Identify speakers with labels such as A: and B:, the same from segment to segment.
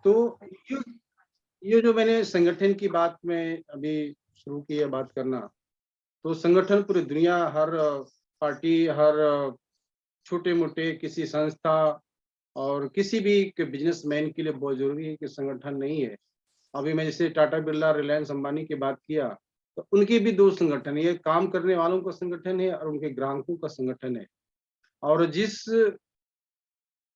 A: तो ये ये जो मैंने संगठन की बात में अभी शुरू की है बात करना, तो संगठन पूरी दुनिया हर पार्टी, हर छोटे-मोटे किसी संस्था और किसी भी के बिज़नेसमैन के लिए बहुत ज़रूरी है कि संगठन नहीं है। अभी मैं जैसे टाटा बिरला, रिलायंस अंबानी की बात किया, तो उनके भी 2 संगठन है, ये काम करने वालों का संगठन है और उनके ग्राहकों का संगठन है। और जिस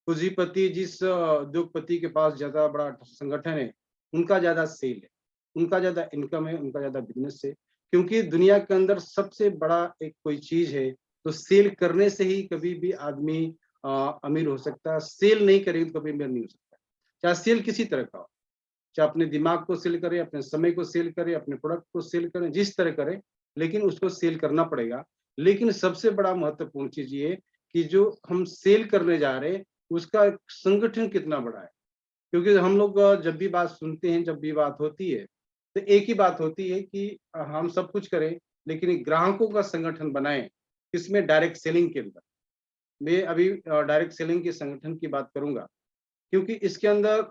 A: पूंजीपति, जिस उद्योगपति के पास ज़्यादा बड़ा संगठन है, उनका ज़्यादा सेल है, उनका ज़्यादा इनकम है, उनका ज़्यादा बिज़नेस है। क्योंकि दुनिया के अंदर सबसे बड़ा एक कोई चीज़ है, तो सेल करने से ही कभी भी आदमी अमीर हो सकता है, सेल नहीं करेंगे तो कभी अमीर नहीं हो सकता। चाहे सेल किसी तरह का हो, चाहे अपने दिमाग को सेल करें, अपने समय को सेल करें, अपने प्रोडक्ट को सेल करें, जिस तरह करें, लेकिन उसको सेल करना पड़ेगा। लेकिन सबसे बड़ा महत्वपूर्ण चीज़ ये है कि जो हम सेल करने जा रहे हैं, उसका एक संगठन कितना बड़ा है। क्योंकि हम लोग जब भी बात सुनते हैं, जब भी बात होती है, तो एक ही बात होती है कि हम सब कुछ करें, लेकिन ग्राहकों का संगठन बनाएँ, किसमें डायरेक्ट सेलिंग के अंदर। मैं अभी डायरेक्ट सेलिंग के संगठन की बात करूँगा, क्योंकि इसके अंदर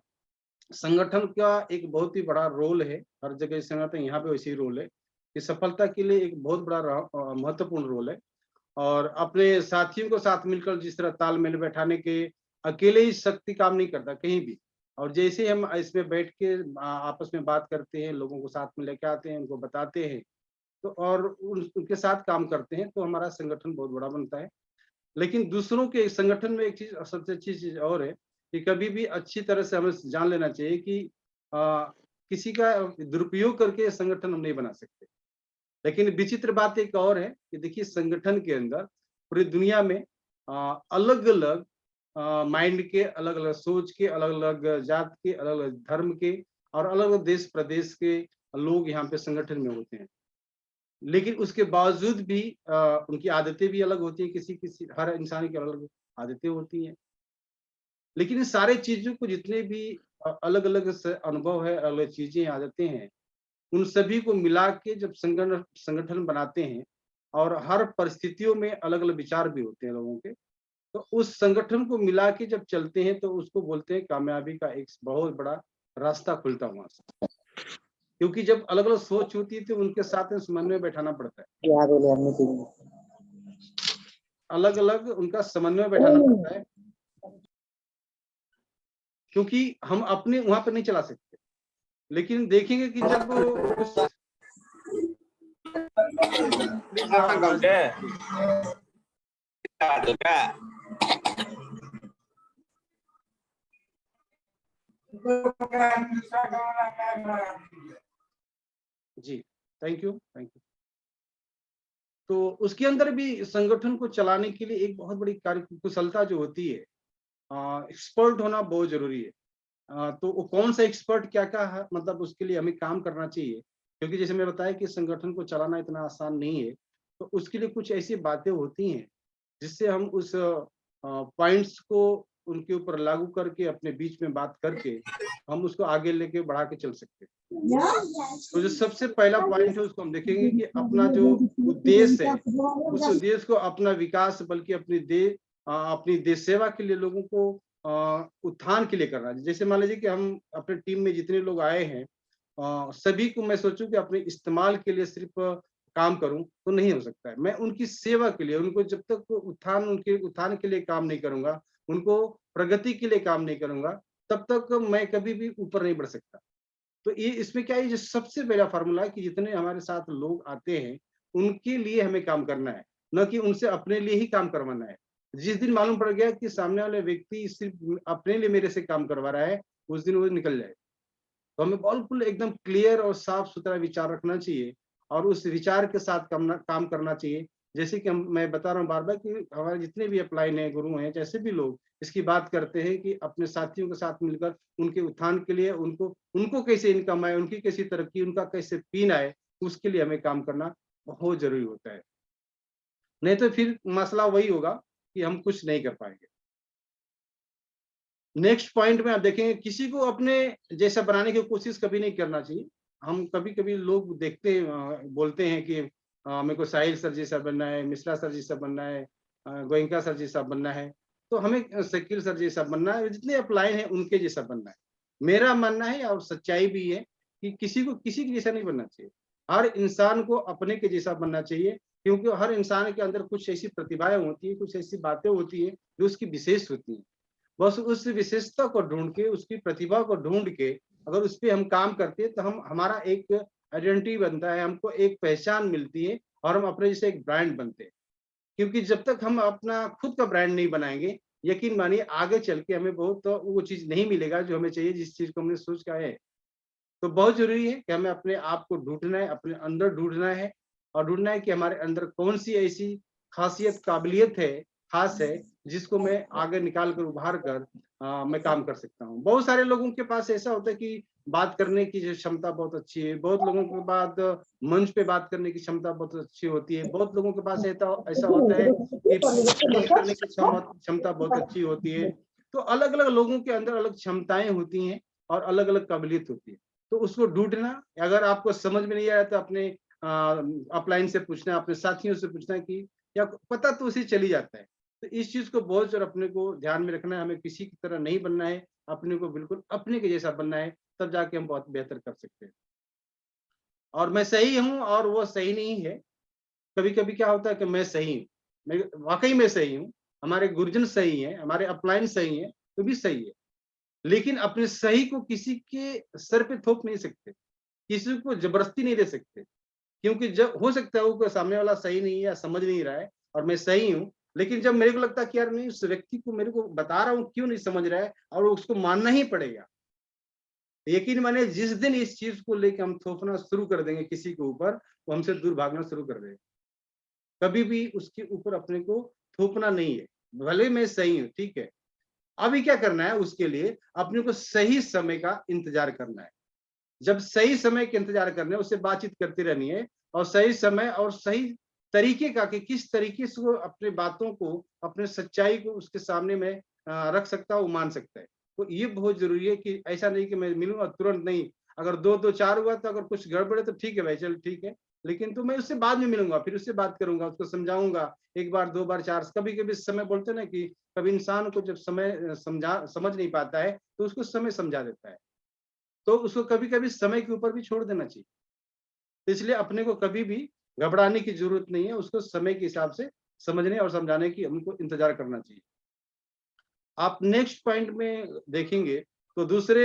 A: संगठन का एक बहुत ही बड़ा रोल है, हर जगह संगठन यहाँ पे वैसे ही रोल है, कि सफलता के लिए एक बहुत बड़ा महत्वपूर्ण रोल है। और अपने साथियों के साथ मिलकर जिस तरह तालमेल बैठाने के अकेले ही शक्ति काम नहीं करता कहीं भी। और जैसे हम इसमें बैठ के आपस में बात करते हैं, लोगों को साथ में लेके आते हैं, उनको बताते हैं, तो और उनके साथ काम करते हैं, तो हमारा संगठन बहुत बड़ा बनता है। लेकिन दूसरों के संगठन में एक चीज़ सबसे अच्छी चीज़ और है कि कभी भी अच्छी तरह से हमें जान लेना चाहिए कि किसी का दुरुपयोग करके संगठन हम नहीं बना सकते। लेकिन विचित्र बात एक और है कि देखिए संगठन के अंदर पूरी दुनिया में अलग-अलग माइंड के, अलग-अलग सोच के, अलग-अलग जात के, अलग-अलग धर्म के और अलग-अलग देश प्रदेश के लोग यहाँ पे संगठन में होते हैं। लेकिन उसके बावजूद भी उनकी आदतें भी अलग होती हैं, किसी-किसी हर इंसान की अलग-अलग आदतें होती हैं। लेकिन इन सारे चीज़ों को जितने भी अलग-अलग अनुभव है, अलग चीज़ें, आदतें हैं, उन सभी को मिला के जब संगठन बनाते हैं और हर परिस्थितियों में अलग-अलग विचार भी होते हैं लोगों के, तो उस संगठन को मिला के जब चलते हैं तो उसको बोलते हैं कामयाबी का एक बहुत बड़ा रास्ता खुलता है वहाँ से। क्योंकि जब अलग-अलग सोच होती है तो उनके साथ में समन्वय बैठाना पड़ता है।
B: क्या बोले हमने तीन
A: अलग-अलग उनका समन्वय बैठाना पड़ता है, क्योंकि हम अपने वहाँ पे नहीं चला सकते। लेकिन देखेंगे कि जब कुछ प्लीज़ आवाज़ प्लीज़। जी, थैंक यू, थैंक यू। तो उसके अंदर भी संगठन को चलाने के लिए एक बहुत बड़ी कार्य कुशलता जो होती है, एक्सपर्ट होना बहुत ज़रूरी है। तो वो कौन सा एक्सपर्ट क्या-क्या है, मतलब उसके लिए हमें काम करना चाहिए। क्योंकि जैसे मैं बताया कि संगठन को चलाना इतना आसान नहीं है, तो उसके लिए कुछ ऐसी बातें होती हैं, जिससे हम उस पॉइंट्स को उनके ऊपर लागू करके अपने बीच में बात करके, हम उसको आगे लेके बढ़ा के चल सकते हैं। तो जो सबसे पहला पॉइंट है उसको हम देखेंगे कि अपना जो उद्देश्य है, उस उद्देश्य को अपना विकास बल्कि अपनी देश सेवा के लिए लोगों को उत्थान के लिए करना है। जैसे मान लीजिए कि हम अपने टीम में जितने लोग आए हैं, सभी को मैं सोचूं कि अपने इस्तेमाल के लिए सिर्फ काम करूं तो नहीं हो सकता है। मैं उनकी सेवा के लिए, उनको जब तक वो उनके उत्थान के लिए काम नहीं करूंगा, उनको प्रगति के लिए काम नहीं करूंगा, तब तक मैं कभी भी ऊपर नहीं बढ़ सकता। तो ये इसमें क्या है, जो सबसे पहला फ़ॉर्मूला है कि जितने हमारे साथ लोग आते हैं, उनके लिए हमें काम करना है, ना कि उनसे अपने लिए ही काम करवाना है। जिस दिन मालूम पड़ गया कि सामने वाले व्यक्ति सिर्फ़ अपने लिए मेरे से काम करवा रहा है, उस दिन वो निकल जाए। तो हमें बिल्कुल एकदम क्लियर और साफ-सुथरा विचार रखना चाहिए और उस विचार के साथ काम करना चाहिए। जैसे कि मैं बता रहा हूँ बार-बार कि हमारे जितने भी अपलाइन हैं, गुरु हैं, जैसे भी लोग इसकी बात करते हैं कि अपने साथियों के साथ मिलकर उनके उत्थान के लिए उनको उनको कैसे इनकम आए, उनकी कैसी तरक्की, उनका कैसे पीन आए, उसके लिए हमें काम करना बहुत ज़रूरी होता है। नहीं तो फिर मसला वही होगा कि हम कुछ नहीं कर पाएँगे। नेक्स्ट पॉइंट में आप देखेंगे किसी को अपने जैसा बनाने की कोशिश कभी नहीं करना चाहिए। हम कभी-कभी लोग देखते हैं, बोलते हैं कि मेरे को साहिल सर जैसा बनना है, मिश्रा सर जैसा बनना है, गोयनका सर जैसा बनना है। तो हमें शकील सर जैसा बनना है, जितने अपलाइन हैं उनके जैसा बनना है। मेरा मानना है और सच्चाई भी है कि किसी को किसी के जैसा नहीं बनना चाहिए। हर इंसान को अपने के जैसा बनना चाहिए, क्योंकि हर इंसान के अंदर कुछ ऐसी प्रतिभाएँ होती हैं, कुछ ऐसी बातें होती हैं जो उसकी विशेष होती हैं। बस उस विशेषता को ढूँढ के, उसकी प्रतिभा को ढूँढ के अगर उस पे हम काम करते हैं तो हम हमारा एक आइडेंटिटी बनता है, हमको एक पहचान मिलती है और हम अपने जैसे एक ब्रांड बनते हैं। क्योंकि जब तक हम अपना खुद का ब्रांड नहीं बनाएँगे, यकीन मानिए आगे चल के हमें बहुत वो चीज़ नहीं मिलेगा जो हमें चाहिए, जिस चीज़ को हमने सोच के आए हैं। तो बहुत ज़रूरी है कि हमें अपने आप को ढूँढना है, अपने अंदर ढूँढना है और ढूँढना है कि हमारे अंदर कौन-सी ऐसी ख़ासियत, काबिलियत है, ख़ास है, जिसको मैं आगे निकाल कर, उभार कर मैं काम कर सकता हूँ। बहुत सारे लोगों के पास ऐसा होता है कि बात करने की जो क्षमता बहुत अच्छी है, बहुत लोगों के बाद मंच पे बात करने की क्षमता बहुत अच्छी होती है, बहुत लोगों के पास ऐसा ऐसा होता है कि प्रेज़ेंट करने की क्षमता बहुत अच्छी होती है। तो अलग-अलग लोगों के अंदर अलग क्षमताएँ होती हैं और अलग-अलग काबिलियत होती है। तो उसको ढूँढना, अगर आपको समझ में नहीं आया तो अपने अपलाइन से पूछना, अपने साथियों से पूछना कि या पता तो उसे चल ही जाता है। तो इस चीज़ को बहुत ज़रा अपने को ध्यान में रखना है, हमें किसी की तरह नहीं बनना है, अपने को बिल्कुल अपने के जैसा बनना है, तब जाके हम बहुत बेहतर कर सकते हैं। और मैं सही हूँ और वो सही नहीं है, कभी-कभी क्या होता है कि मैं सही हूँ, मैं वाक़ई में सही हूँ, हमारे गुरुजन सही हैं, हमारे अपलाइन सही हैं, तो भी सही है। लेकिन अपने सही को किसी के सर पे थोप नहीं सकते, किसी को ज़बरदस्ती नहीं दे सकते। क्योंकि जब हो सकता है वो कोई सामने वाला सही नहीं है या समझ नहीं रहा है और मैं सही हूँ, लेकिन जब मेरे को लगता है कि यार नहीं, उस व्यक्ति को मेरे को बता रहा हूँ क्यों नहीं समझ रहा है और उसको मानना ही पड़ेगा। यकीन मानिए जिस दिन इस चीज़ को लेके हम थोपना शुरू कर देंगे किसी के ऊपर, वो हमसे दूर भागना शुरू कर देगा। कभी भी उसके ऊपर अपने को थोपना नहीं है। भले मैं सही हूँ, ठीक है। अभी क्या करना है उसके लिए अपने को सही समय का इंतज़ार करना है। जब सही समय के इंतजार करने उससे बातचीत करती रहनी है और सही समय और सही तरीके का कि किस तरीके से वो अपनी बातों को, अपने सच्चाई को उसके सामने में रख सकता है, वो मान सकता है। तो ये बहुत ज़रूरी है कि ऐसा नहीं कि मैं मिलूँ और तुरंत नहीं, अगर 2-2 4 हुआ तो अगर कुछ गड़बड़ है तो ठीक है भाई, चल ठीक है। लेकिन तो मैं उससे बाद में मिलूँगा, फिर उससे बात करूँगा, उसको समझाऊँगा, 1 बार, 2 बार, 4 कभी-कभी समय बोलते हैं ना कि कभी इंसान को जब समय समझ नहीं पाता है, तो उसको समय समझा देता है। तो उसको कभी-कभी समय के ऊपर भी छोड़ देना चाहिए। तो इसलिए अपने को कभी भी घबराने की ज़रूरत नहीं है, उसको समय के हिसाब से समझने और समझाने की हमको इंतज़ार करना चाहिए। आप नेक्स्ट पॉइंट में देखेंगे तो दूसरे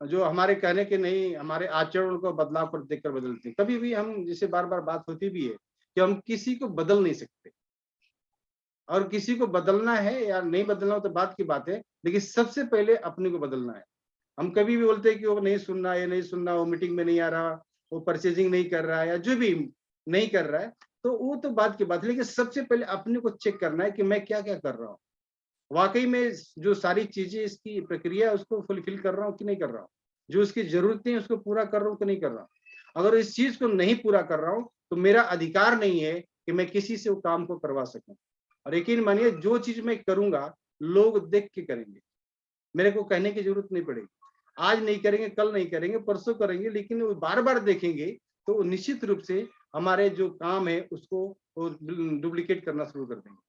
A: जो हमारे कहने के नहीं, हमारे आचरण को बदलाव को देखकर बदलते हैं। कभी भी हम जैसे बार-बार बात होती भी है कि हम किसी को बदल नहीं सकते और किसी को बदलना है या नहीं बदलना हो तो बात की बात है, लेकिन सबसे पहले अपने को बदलना है। हम कभी भी बोलते हैं कि वो नहीं सुन रहा, ये नहीं सुन रहा, वो मीटिंग में नहीं आ रहा, वो परचेजिंग नहीं कर रहा है या जो भी नहीं कर रहा है, तो वो तो बात की बात है, लेकिन सबसे पहले अपने को चेक करना है कि मैं क्या-क्या कर रहा हूँ। वाक़ई में जो सारी चीज़ें इसकी प्रक्रिया है उसको फुलफ़िल कर रहा हूँ कि नहीं कर रहा हूँ। जो उसकी ज़रूरतें हैं उसको पूरा कर रहा हूँ कि नहीं कर रहा हूँ। अगर इस चीज़ को नहीं पूरा कर रहा हूँ, तो मेरा अधिकार नहीं है कि मैं किसी से वो काम को करवा सकूँ। और यकीन मानिए जो चीज़ मैं करूँगा, लोग देख के करेंगे। मेरे को कहने की ज़रूरत नहीं पड़ेगी। आज नहीं करेंगे, कल नहीं करेंगे, परसों करेंगे, लेकिन वो बार-बार देखेंगे, तो निश्चित रूप से हमारे जो काम है उसको वो डुप्लीकेट करना शुरू कर देंगे।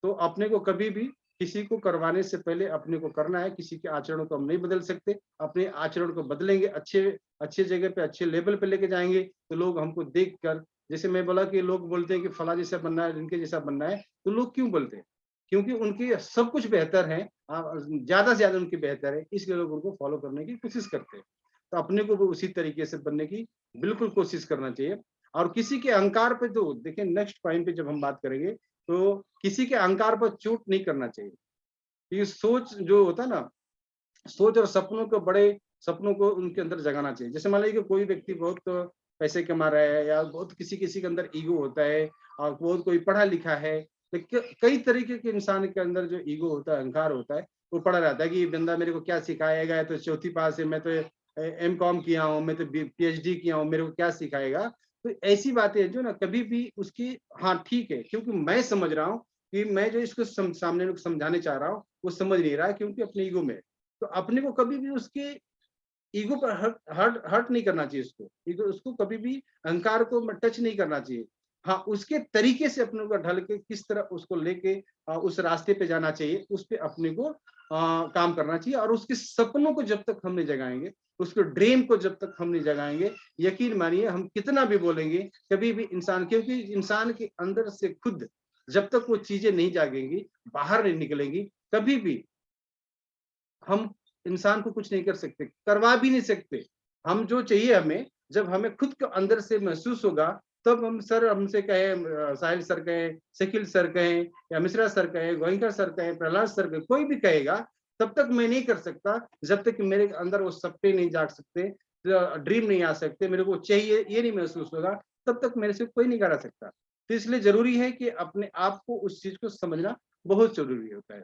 A: तो अपने को कभी भी किसी को करवाने से पहले अपने को करना है, किसी के आचरणों को हम नहीं बदल सकते। अपने आचरण को बदलेंगे, अच्छे अच्छे जगह पे, अच्छे लेवल पे लेके जाएँगे, तो लोग हमको देखकर, जैसे मैं बोला कि लोग बोलते हैं कि फलाँ जैसा बनना है, इनके जैसा बनना है, तो लोग क्यों बोलते हैं? क्योंकि उनकी सब कुछ बेहतर है, ज़्यादा से ज़्यादा उनकी बेहतर है, इसलिए लोग उनको फॉलो करने की कोशिश करते हैं। तो अपने को भी उसी तरीके से बनने की बिल्कुल कोशिश करना चाहिए। और किसी के अहंकार पे तो देखिए नेक्स्ट पॉइंट पे जब हम बात करेंगे, तो किसी के अहंकार पर चोट नहीं करना चाहिए। ये सोच जो होता है ना, सोच और सपनों को, बड़े सपनों को उनके अंदर जगाना चाहिए। जैसे मान लीजिए कि कोई व्यक्ति बहुत पैसे कमा रहा है या बहुत किसी-किसी के अंदर ईगो होता है और बहुत कोई पढ़ा लिखा है। लेकिन कई तरीके के इंसान के अंदर जो ईगो होता है, अहंकार होता है, वो पड़ा रहता है कि ये बंदा मेरे को क्या सिखाएगा, ये तो चौथी पास है, मैं तो एमकॉम किया हूँ, मैं तो पीएचडी किया हूँ, मेरे को क्या सिखाएगा? तो ऐसी बातें हैं जो ना कभी भी उसकी, हाँ, ठीक है, क्योंकि मैं समझ रहा हूँ कि मैं जो इसको सामने वाले को समझाने चाह रहा हूँ, वो समझ नहीं रहा है क्योंकि अपने ईगो में है। तो अपने को कभी भी उसके ईगो पर हर्ट हर्ट हर्ट नहीं करना चाहिए उसको। ईगो उसको कभी भी, अहंकार को टच नहीं करना चाहिए। हाँ, उसके तरीके से अपने को ढल के किस तरह उसको लेके उस रास्ते पे जाना चाहिए, उस पे अपने को काम करना चाहिए। और उसके सपनों को जब तक हम नहीं जगाएंगे, उसके ड्रीम को जब तक हम नहीं जगाएंगे, यकीन मानिए हम कितना भी बोलेंगे, कभी भी इंसान, क्योंकि इंसान के अंदर से खुद जब तक वो चीजें नहीं जागेंगी, बाहर नहीं निकलेंगी, कभी भी हम इंसान को कुछ नहीं कर सकते, करवा भी नहीं सकते। हम जो चाहिए हमें, जब हमें खुद को अंदर से महसूस होगा, तब हम सर हमसे कहें, साहिल सर कहें, शकील सर कहें, या मिश्रा सर कहें, गोयनका सर कहें, प्रहलाद सर कहें, कोई भी कहेगा, तब तक मैं नहीं कर सकता, जब तक कि मेरे अंदर वो सपने नहीं जाग सकते, ड्रीम नहीं आ सकते, मेरे को चाहिए ये नहीं महसूस होगा, तब तक मेरे से कोई नहीं करा सकता। तो इसलिए जरूरी है कि अपने आप को, उस चीज को समझना बहुत जरूरी होता है।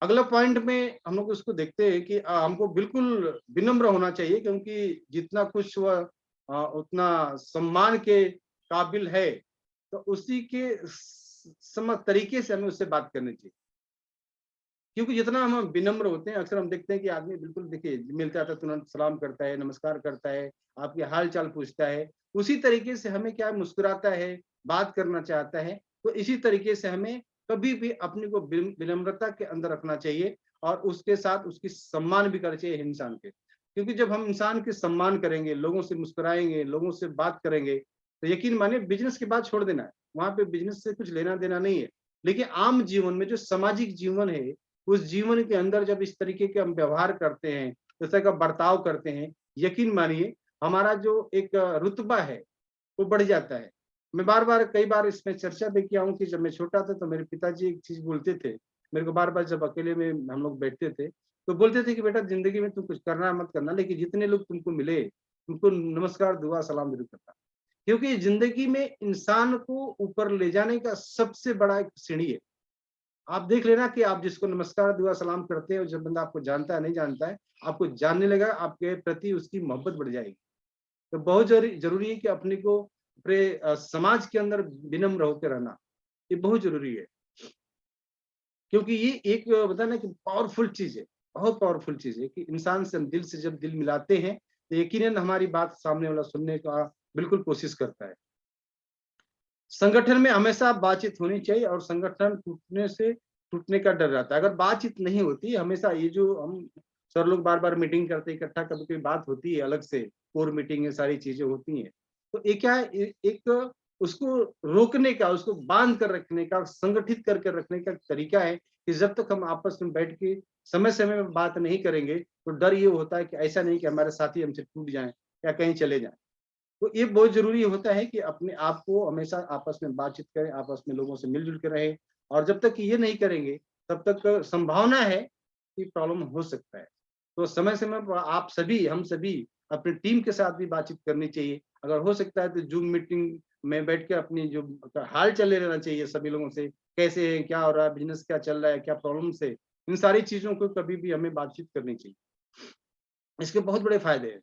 A: अगला पॉइंट में हम लोग उसको देखते हैं कि हमको बिल्कुल विनम्र होना चाहिए, क्योंकि जितना कुछ वह उतना सम्मान के काबिल है, तो उसी के सम तरीके से हमें उससे बात करनी चाहिए। क्योंकि जितना हम विनम्र होते हैं, अक्सर हम देखते हैं कि आदमी बिल्कुल, देखिए मिलता है तो तुरंत सलाम करता है, नमस्कार करता है, आपके हाल चाल पूछता है। उसी तरीके से हमें क्या मुस्कुराता है, बात करना चाहता है। तो इसी तरीके से हमें कभी भी अपने को विनम्रता के अंदर रखना चाहिए, और उसके साथ उसकी सम्मान भी करना चाहिए इंसान के। क्योंकि जब हम इंसान के सम्मान करेंगे, लोगों से मुस्कुराएंगे, लोगों से बात करेंगे, तो यकीन मानिए बिजनेस की बात छोड़ देना है, वहां पे बिजनेस से कुछ लेना देना नहीं है। लेकिन आम जीवन में जो सामाजिक जीवन है, उस जीवन के अंदर जब इस तरीके के हम व्यवहार करते हैं, इस तरह का बर्ताव करते हैं, यकीन मानिए हमारा जो एक रुतबा है वो बढ़ जाता है। मैं बार-बार, कई बार इसमें चर्चा भी किया हूँ कि जब मैं छोटा था तो मेरे पिताजी एक चीज़ बोलते थे, मेरे को बार-बार जब अकेले में हम लोग बैठते थे, तो बोलते थे कि बेटा ज़िंदगी में तुम कुछ करना मत करना, लेकिन जितने लोग तुमको मिले, उनको नमस्कार, दुआ, सलाम ज़रूर करना। क्योंकि ज़िंदगी में इंसान को ऊपर ले जाने का सबसे बड़ा एक सीढ़ी है। आप देख लेना कि आप जिसको नमस्कार, दुआ, सलाम करते हो, जब बंदा आपको जानता है, नहीं जानता है, आपको जानने लगा, आपके प्रति उसकी मोहब्बत बढ़ जाएगी। तो बहुत ज़रूरी है कि अपने को अपने समाज के अंदर विनम्र होके रहना, ये बहुत ज़रूरी है। क्योंकि ये एक बताए ना कि पावरफुल चीज़ है, बहुत पावरफुल चीज़ है कि इंसान से हम दिल से जब दिल मिलाते हैं, तो यकीनन हमारी बात सामने वाला सुनने का बिल्कुल कोशिश करता है। संगठन में हमेशा बातचीत होनी चाहिए, और संगठन टूटने का डर रहता है। अगर बातचीत नहीं होती, हमेशा ये जो हम सर लोग बार-बार मीटिंग करते हैं इकट्ठा, कभी-कभी बात होती है अलग से, कोर मीटिंग, ये सारी चीज़ें होती हैं। तो ये क्या है, एक उसको रोकने का, उसको बाँध कर रखने का, संगठित करके रखने का तरीका है कि जब तक हम आपस में बैठ के समय-समय में बात नहीं करेंगे, तो डर ये होता है कि ऐसा नहीं कि हमारे साथी हमसे टूट जाएँ या कहीं चले जाएँ। तो ये बहुत ज़रूरी होता है कि अपने आप को हमेशा आपस में बातचीत करें, आपस में लोगों से मिल-जुल के रहें, और जब तक ये नहीं करेंगे, तब तक संभावना है कि प्रॉब्लम हो सकता है। तो समय-समय पर आप सभी, हम सभी अपनी टीम के साथ भी बातचीत करनी चाहिए। अगर हो सकता है तो ज़ूम मीटिंग में बैठ के अपनी जो हाल-चाल ले लेना चाहिए सभी लोगों से, कैसे हैं, क्या हो रहा है, बिज़नेस क्या चल रहा है, क्या प्रॉब्लम्स है, इन सारी चीज़ों को कभी भी हमें बातचीत करनी चाहिए। इसके बहुत बड़े फ़ायदे हैं।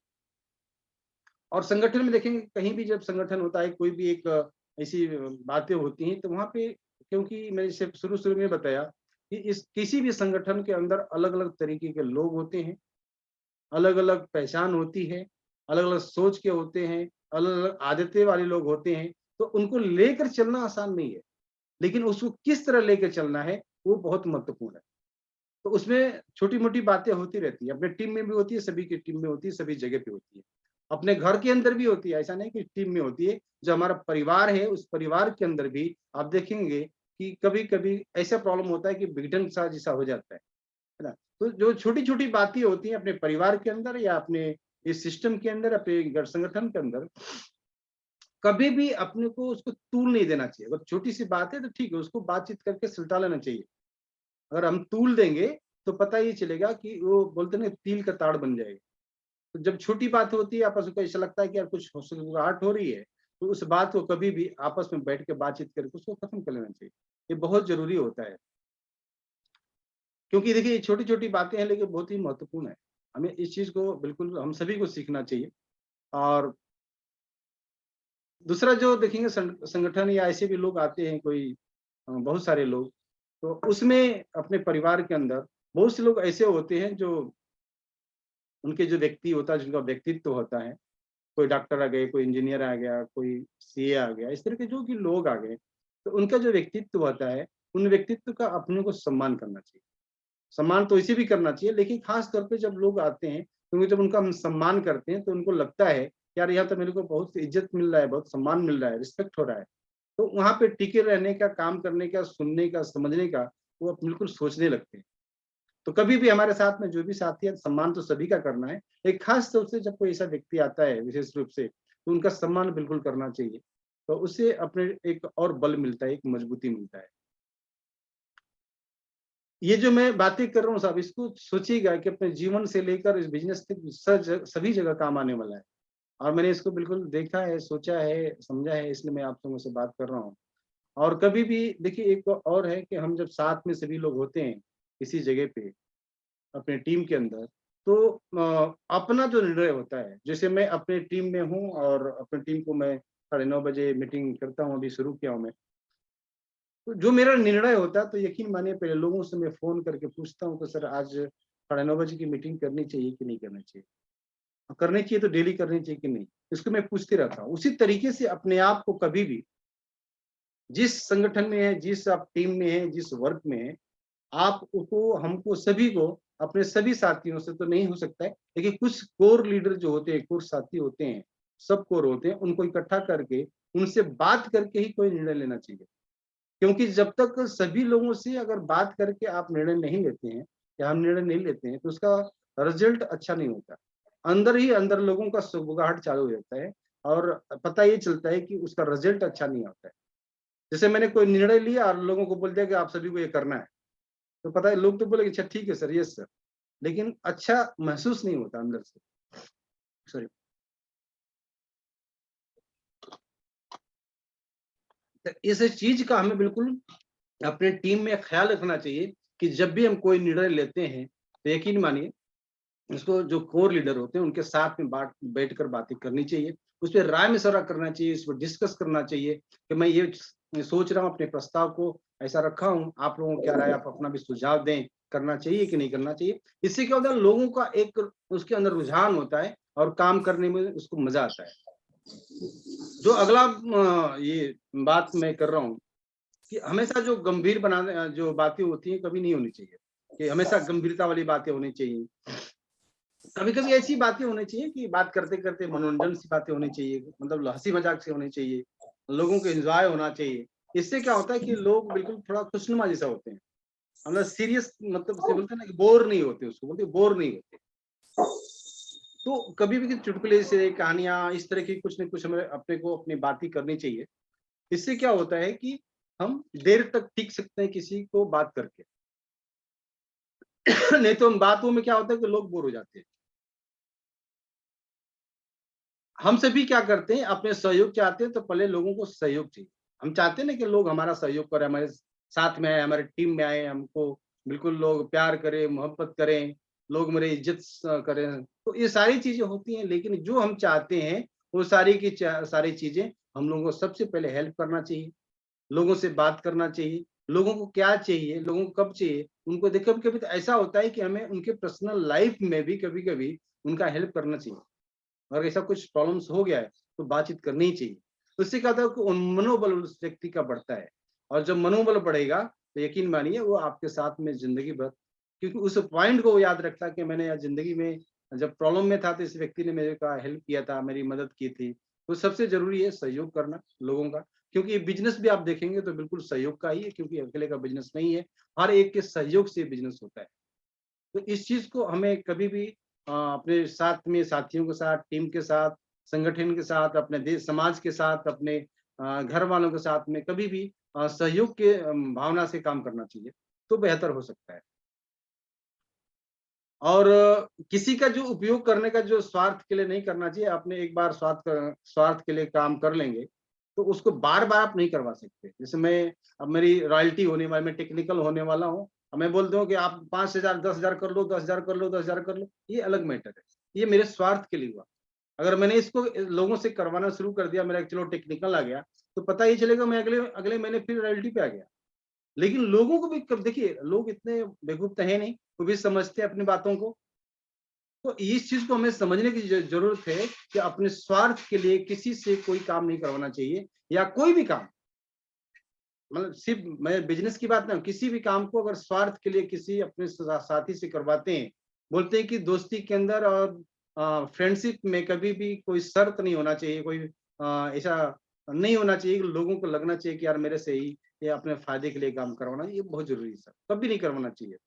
A: और संगठन में देखेंगे, कहीं भी जब संगठन होता है, कोई भी एक ऐसी बातें होती हैं, तो वहाँ पे, क्योंकि मैंने जैसे शुरू-शुरू में बताया कि इस किसी भी संगठन के अंदर अलग-अलग तरीके के लोग होते हैं, अलग-अलग पहचान होती है, अलग-अलग सोच के होते हैं, अलग-अलग आदतें वाले लोग होते हैं, तो उनको लेकर चलना आसान नहीं है, लेकिन उसको किस तरह लेके चलना है, वो बहुत महत्वपूर्ण है। तो उसमें छोटी-मोटी बातें होती रहती है, अपने टीम में भी होती है, सभी की टीम में होती है, सभी जगह पे होती है। अपने घर के अंदर भी होती है, ऐसा नहीं कि टीम में होती है। जो हमारा परिवार है, उस परिवार के अंदर भी आप देखेंगे कि कभी-कभी ऐसा प्रॉब्लम होता है कि विघटन सा जैसा हो जाता है ना? तो जो छोटी-छोटी बातें होती हैं अपने परिवार के अंदर या अपने इस सिस्टम के अंदर, अपने संगठन के अंदर, कभी भी अपने को उसको तूल नहीं देना चाहिए। अगर छोटी-सी बात है तो ठीक है, उसको बातचीत करके सुलझा लेना चाहिए। अगर हम तूल देंगे, तो पता ये चलेगा कि वो बोलते हैं ना, तिल का ताड़ बन जाएगा। तो जब छोटी बात होती है, आपस में ऐसा लगता है कि यार कुछ हुसुसुकाहट हो रही है, तो उस बात को कभी भी आपस में बैठ के बातचीत करके उसको खत्म कर लेना चाहिए। ये बहुत ज़रूरी होता है। क्योंकि देखिए, ये छोटी-छोटी बातें हैं, लेकिन बहुत ही महत्वपूर्ण है। हमें इस चीज़ को बिल्कुल हम सभी को सीखना चाहिए। और दूसरा जो देखेंगे, संगठन या ऐसे भी लोग आते हैं, कोई बहुत सारे लोग, तो उसमें अपने परिवार के अंदर बहुत से लोग ऐसे होते हैं जो, उनके जो व्यक्ति होता है, जिनका व्यक्तित्व होता है, कोई डॉक्टर आ गए, कोई इंजीनियर आ गया, कोई सीए आ गया, इस तरह के जो भी लोग आ गए, तो उनका जो व्यक्तित्व होता है, उन व्यक्तित्व का अपने को सम्मान करना चाहिए। सम्मान तो इसे भी करना चाहिए, लेकिन खास तौर पे जब लोग आते हैं, क्योंकि जब उनका हम सम्मान करते हैं तो उनको लगता है कि यार यहाँ तो मेरे को बहुत इज्जत मिल रहा है, बहुत सम्मान मिल रहा है, रिस्पेक्ट हो रहा है। तो वहाँ पे टिके रहने का, काम करने का, सुनने का, समझने का वो बिल्कुल सोचने लगते हैं। तो कभी भी हमारे साथ में जो भी साथी है, सम्मान तो सभी का करना है। एक खास तौर से जब कोई ऐसा व्यक्ति आता है विशेष रूप से, तो उनका सम्मान बिल्कुल करना चाहिए। तो उससे अपने एक और बल मिलता है, एक मजबूती मिलता है। ये जो मैं बातें कर रहा हूँ साहब, इसको सोचिएगा कि अपने जीवन से लेकर इस बिज़नेस तक सभी जगह काम आने वाला है। और मैंने इसको बिल्कुल देखा है, सोचा है, समझा है, इसलिए मैं आप लोगों से बात कर रहा हूँ। और कभी भी देखिए, एक और है कि हम जब साथ में सभी लोग होते हैं, किसी जगह पे, अपने टीम के अंदर, तो अपना जो निर्णय होता है, जैसे मैं अपने टीम में हूँ और अपनी टीम को मैं 9:30 बजे मीटिंग करता हूँ, अभी शुरू किया हूँ मैं। तो जो मेरा निर्णय होता है, तो यकीन मानिए पहले लोगों से मैं फ़ोन करके पूछता हूँ कि सर आज 9:30 बजे की मीटिंग करनी चाहिए कि नहीं करनी चाहिए? करनी चाहिए तो डेली करनी चाहिए कि नहीं? इसको मैं पूछते रहता हूँ। उसी तरीके से अपने आप को कभी भी जिस संगठन में है, जिस आप टीम में हैं, जिस वर्क में हैं, आपको, हमको, सभी को, अपने सभी साथियों से तो नहीं हो सकता है, लेकिन कुछ कोर लीडर जो होते हैं, कोर साथी होते हैं, सब कोर होते हैं, उनको इकट्ठा करके, उनसे बात करके ही कोई निर्णय लेना चाहिए। क्योंकि जब तक सभी लोगों से अगर बात करके आप निर्णय नहीं लेते हैं, या हम निर्णय नहीं लेते हैं, तो उसका रिजल्ट अच्छा नहीं होता। अंदर ही अंदर लोगों का सुगबुगाहट चालू हो जाता है और पता ये चलता है कि उसका रिजल्ट अच्छा नहीं आता है। जैसे मैंने कोई निर्णय लिया और लोगों को बोल दिया कि आप सभी को ये करना है, तो पता है लोग तो बोलेंगे अच्छा ठीक है सर, यस सर, लेकिन अच्छा महसूस नहीं होता अंदर से। सॉरी। तो इस चीज का हमें बिल्कुल अपने टीम में ख्याल रखना चाहिए कि जब भी हम कोई निर्णय लेते हैं, तो यकीन मानिए उसको, जो कोर लीडर होते हैं उनके साथ में बात बैठकर बातें करनी चाहिए, उस पे राय-मशवरा करना चाहिए, इसको डिस्कस करना चाहिए कि मैं ये सोच रहा हूँ, अपने प्रस्ताव को ऐसा रखा हूँ, आप लोगों को क्या राय है? आप अपना भी सुझाव दें, करना चाहिए कि नहीं करना चाहिए। इससे क्या होता है, लोगों का एक उसके अंदर रुझान होता है और काम करने में उसको मज़ा आता है। जो अगला ये बात मैं कर रहा हूँ कि हमेशा जो गंभीर बनाने जो बातें होती हैं, कभी नहीं होनी चाहिए, कि हमेशा गंभीरता वाली बातें होनी चाहिए। कभी-कभी ऐसी बातें होनी चाहिए कि बात करते-करते मनोरंजन सी बातें होनी चाहिए, मतलब हँसी-मज़ाक से होनी चाहिए, लोगों को एन्जॉय होना चाहिए। इससे क्या होता है कि लोग बिल्कुल थोड़ा खुशनुमा जैसा होते हैं। मतलब सीरियस, मतलब से बोलते हैं ना कि बोर नहीं होते, उसको बोलते हैं बोर नहीं होते। तो कभी भी चुटकुले से, कहानियाँ, इस तरह की कुछ न कुछ हमें अपने को अपनी बातें करनी चाहिए। इससे क्या होता है कि हम देर तक टिक सकते हैं किसी को बात करके। नहीं तो हम बातों में क्या होता है कि लोग बोर हो जाते हैं। हम सभी क्या करते हैं, अपने सहयोग चाहते हैं तो पहले लोगों को सहयोग चाहिए। हम चाहते हैं ना कि लोग हमारा सहयोग करें, हमारे साथ में आए, हमारे टीम में आए, हमको बिल्कुल लोग प्यार करें, मोहब्बत करें, लोग मेरी इज़्ज़त करें। तो ये सारी चीज़ें होती हैं, लेकिन जो हम चाहते हैं वो सारी की सारी चीज़ें हम लोगों को सबसे पहले हेल्प करना चाहिए, लोगों से बात करना चाहिए, लोगों को क्या चाहिए, लोगों को कब चाहिए, उनको देख, कभी-कभी तो ऐसा होता है कि हमें उनके पर्सनल लाइफ़ में भी कभी-कभी उनका हेल्प करना चाहिए। अगर ऐसा कुछ प्रॉब्लम्स हो गया है, तो बातचीत करनी ही चाहिए। तो इससे क्या होता है कि मनोबल उस व्यक्ति का बढ़ता है और जब मनोबल बढ़ेगा, तो यकीन मानिए वो आपके साथ में ज़िंदगी भर, क्योंकि उस पॉइंट को वो याद रखता है कि मैंने यार ज़िंदगी में जब प्रॉब्लम में था, तो इस व्यक्ति ने मेरे का हेल्प किया था, मेरी मदद की थी। तो सबसे ज़रूरी है सहयोग करना लोगों का, क्योंकि ये बिज़नेस भी आप देखेंगे तो बिल्कुल सहयोग का ही है, क्योंकि अकेले का बिज़नेस नहीं है, हर एक के सहयोग से बिज़नेस होता है। तो इस चीज़ को हमें कभी भी अपने साथ में, साथियों के साथ, टीम के साथ, संगठन के साथ, अपने देश समाज के साथ, अपने घर वालों के साथ में कभी भी सहयोग के भावना से काम करना चाहिए, तो बेहतर हो सकता है। और किसी का जो उपयोग करने का, जो स्वार्थ के लिए नहीं करना चाहिए। आपने एक बार स्वार्थ के लिए काम कर लेंगे, तो उसको बार-बार आप नहीं करवा सकते। जैसे मैं, अब मेरी रॉयल्टी होने वाली, मैं टेक्निकल होने वाला हूँ, अब मैं बोलता हूँ कि आप 5,000 10,000 कर लो, 10,000 कर लो, 10,000 कर लो, ये अलग मैटर है। ये मेरे स्वार्थ के लिए हुआ। अगर मैंने इसको लोगों से करवाना शुरू कर दिया, मेरा चलो टेक्निकल आ गया, तो पता ये चलेगा मैं अगले अगले महीने फिर रॉयल्टी पे आ गया। लेकिन लोगों को भी कब देखिए, लोग इतने बेवकूफ तो है नहीं, वो भी समझते हैं अपनी बातों को। तो इस चीज को हमें समझने की जरूरत है कि अपने स्वार्थ के लिए किसी से कोई काम नहीं करवाना चाहिए, या कोई भी काम मतलब सिर्फ मैं बिजनेस की बात ना, किसी भी काम को अगर स्वार्थ के लिए किसी अपने साथी से करवाते हैं, बोलते हैं कि दोस्ती के अंदर और फ्रेंडशिप में कभी भी कोई शर्त नहीं होना चाहिए, कोई ऐसा नहीं होना चाहिए कि लोगों को लगना चाहिए कि यार मेरे से ही ये अपने फायदे के लिए काम करवाना, ये बहुत जरूरी है सर, कभी नहीं करवाना चाहिए।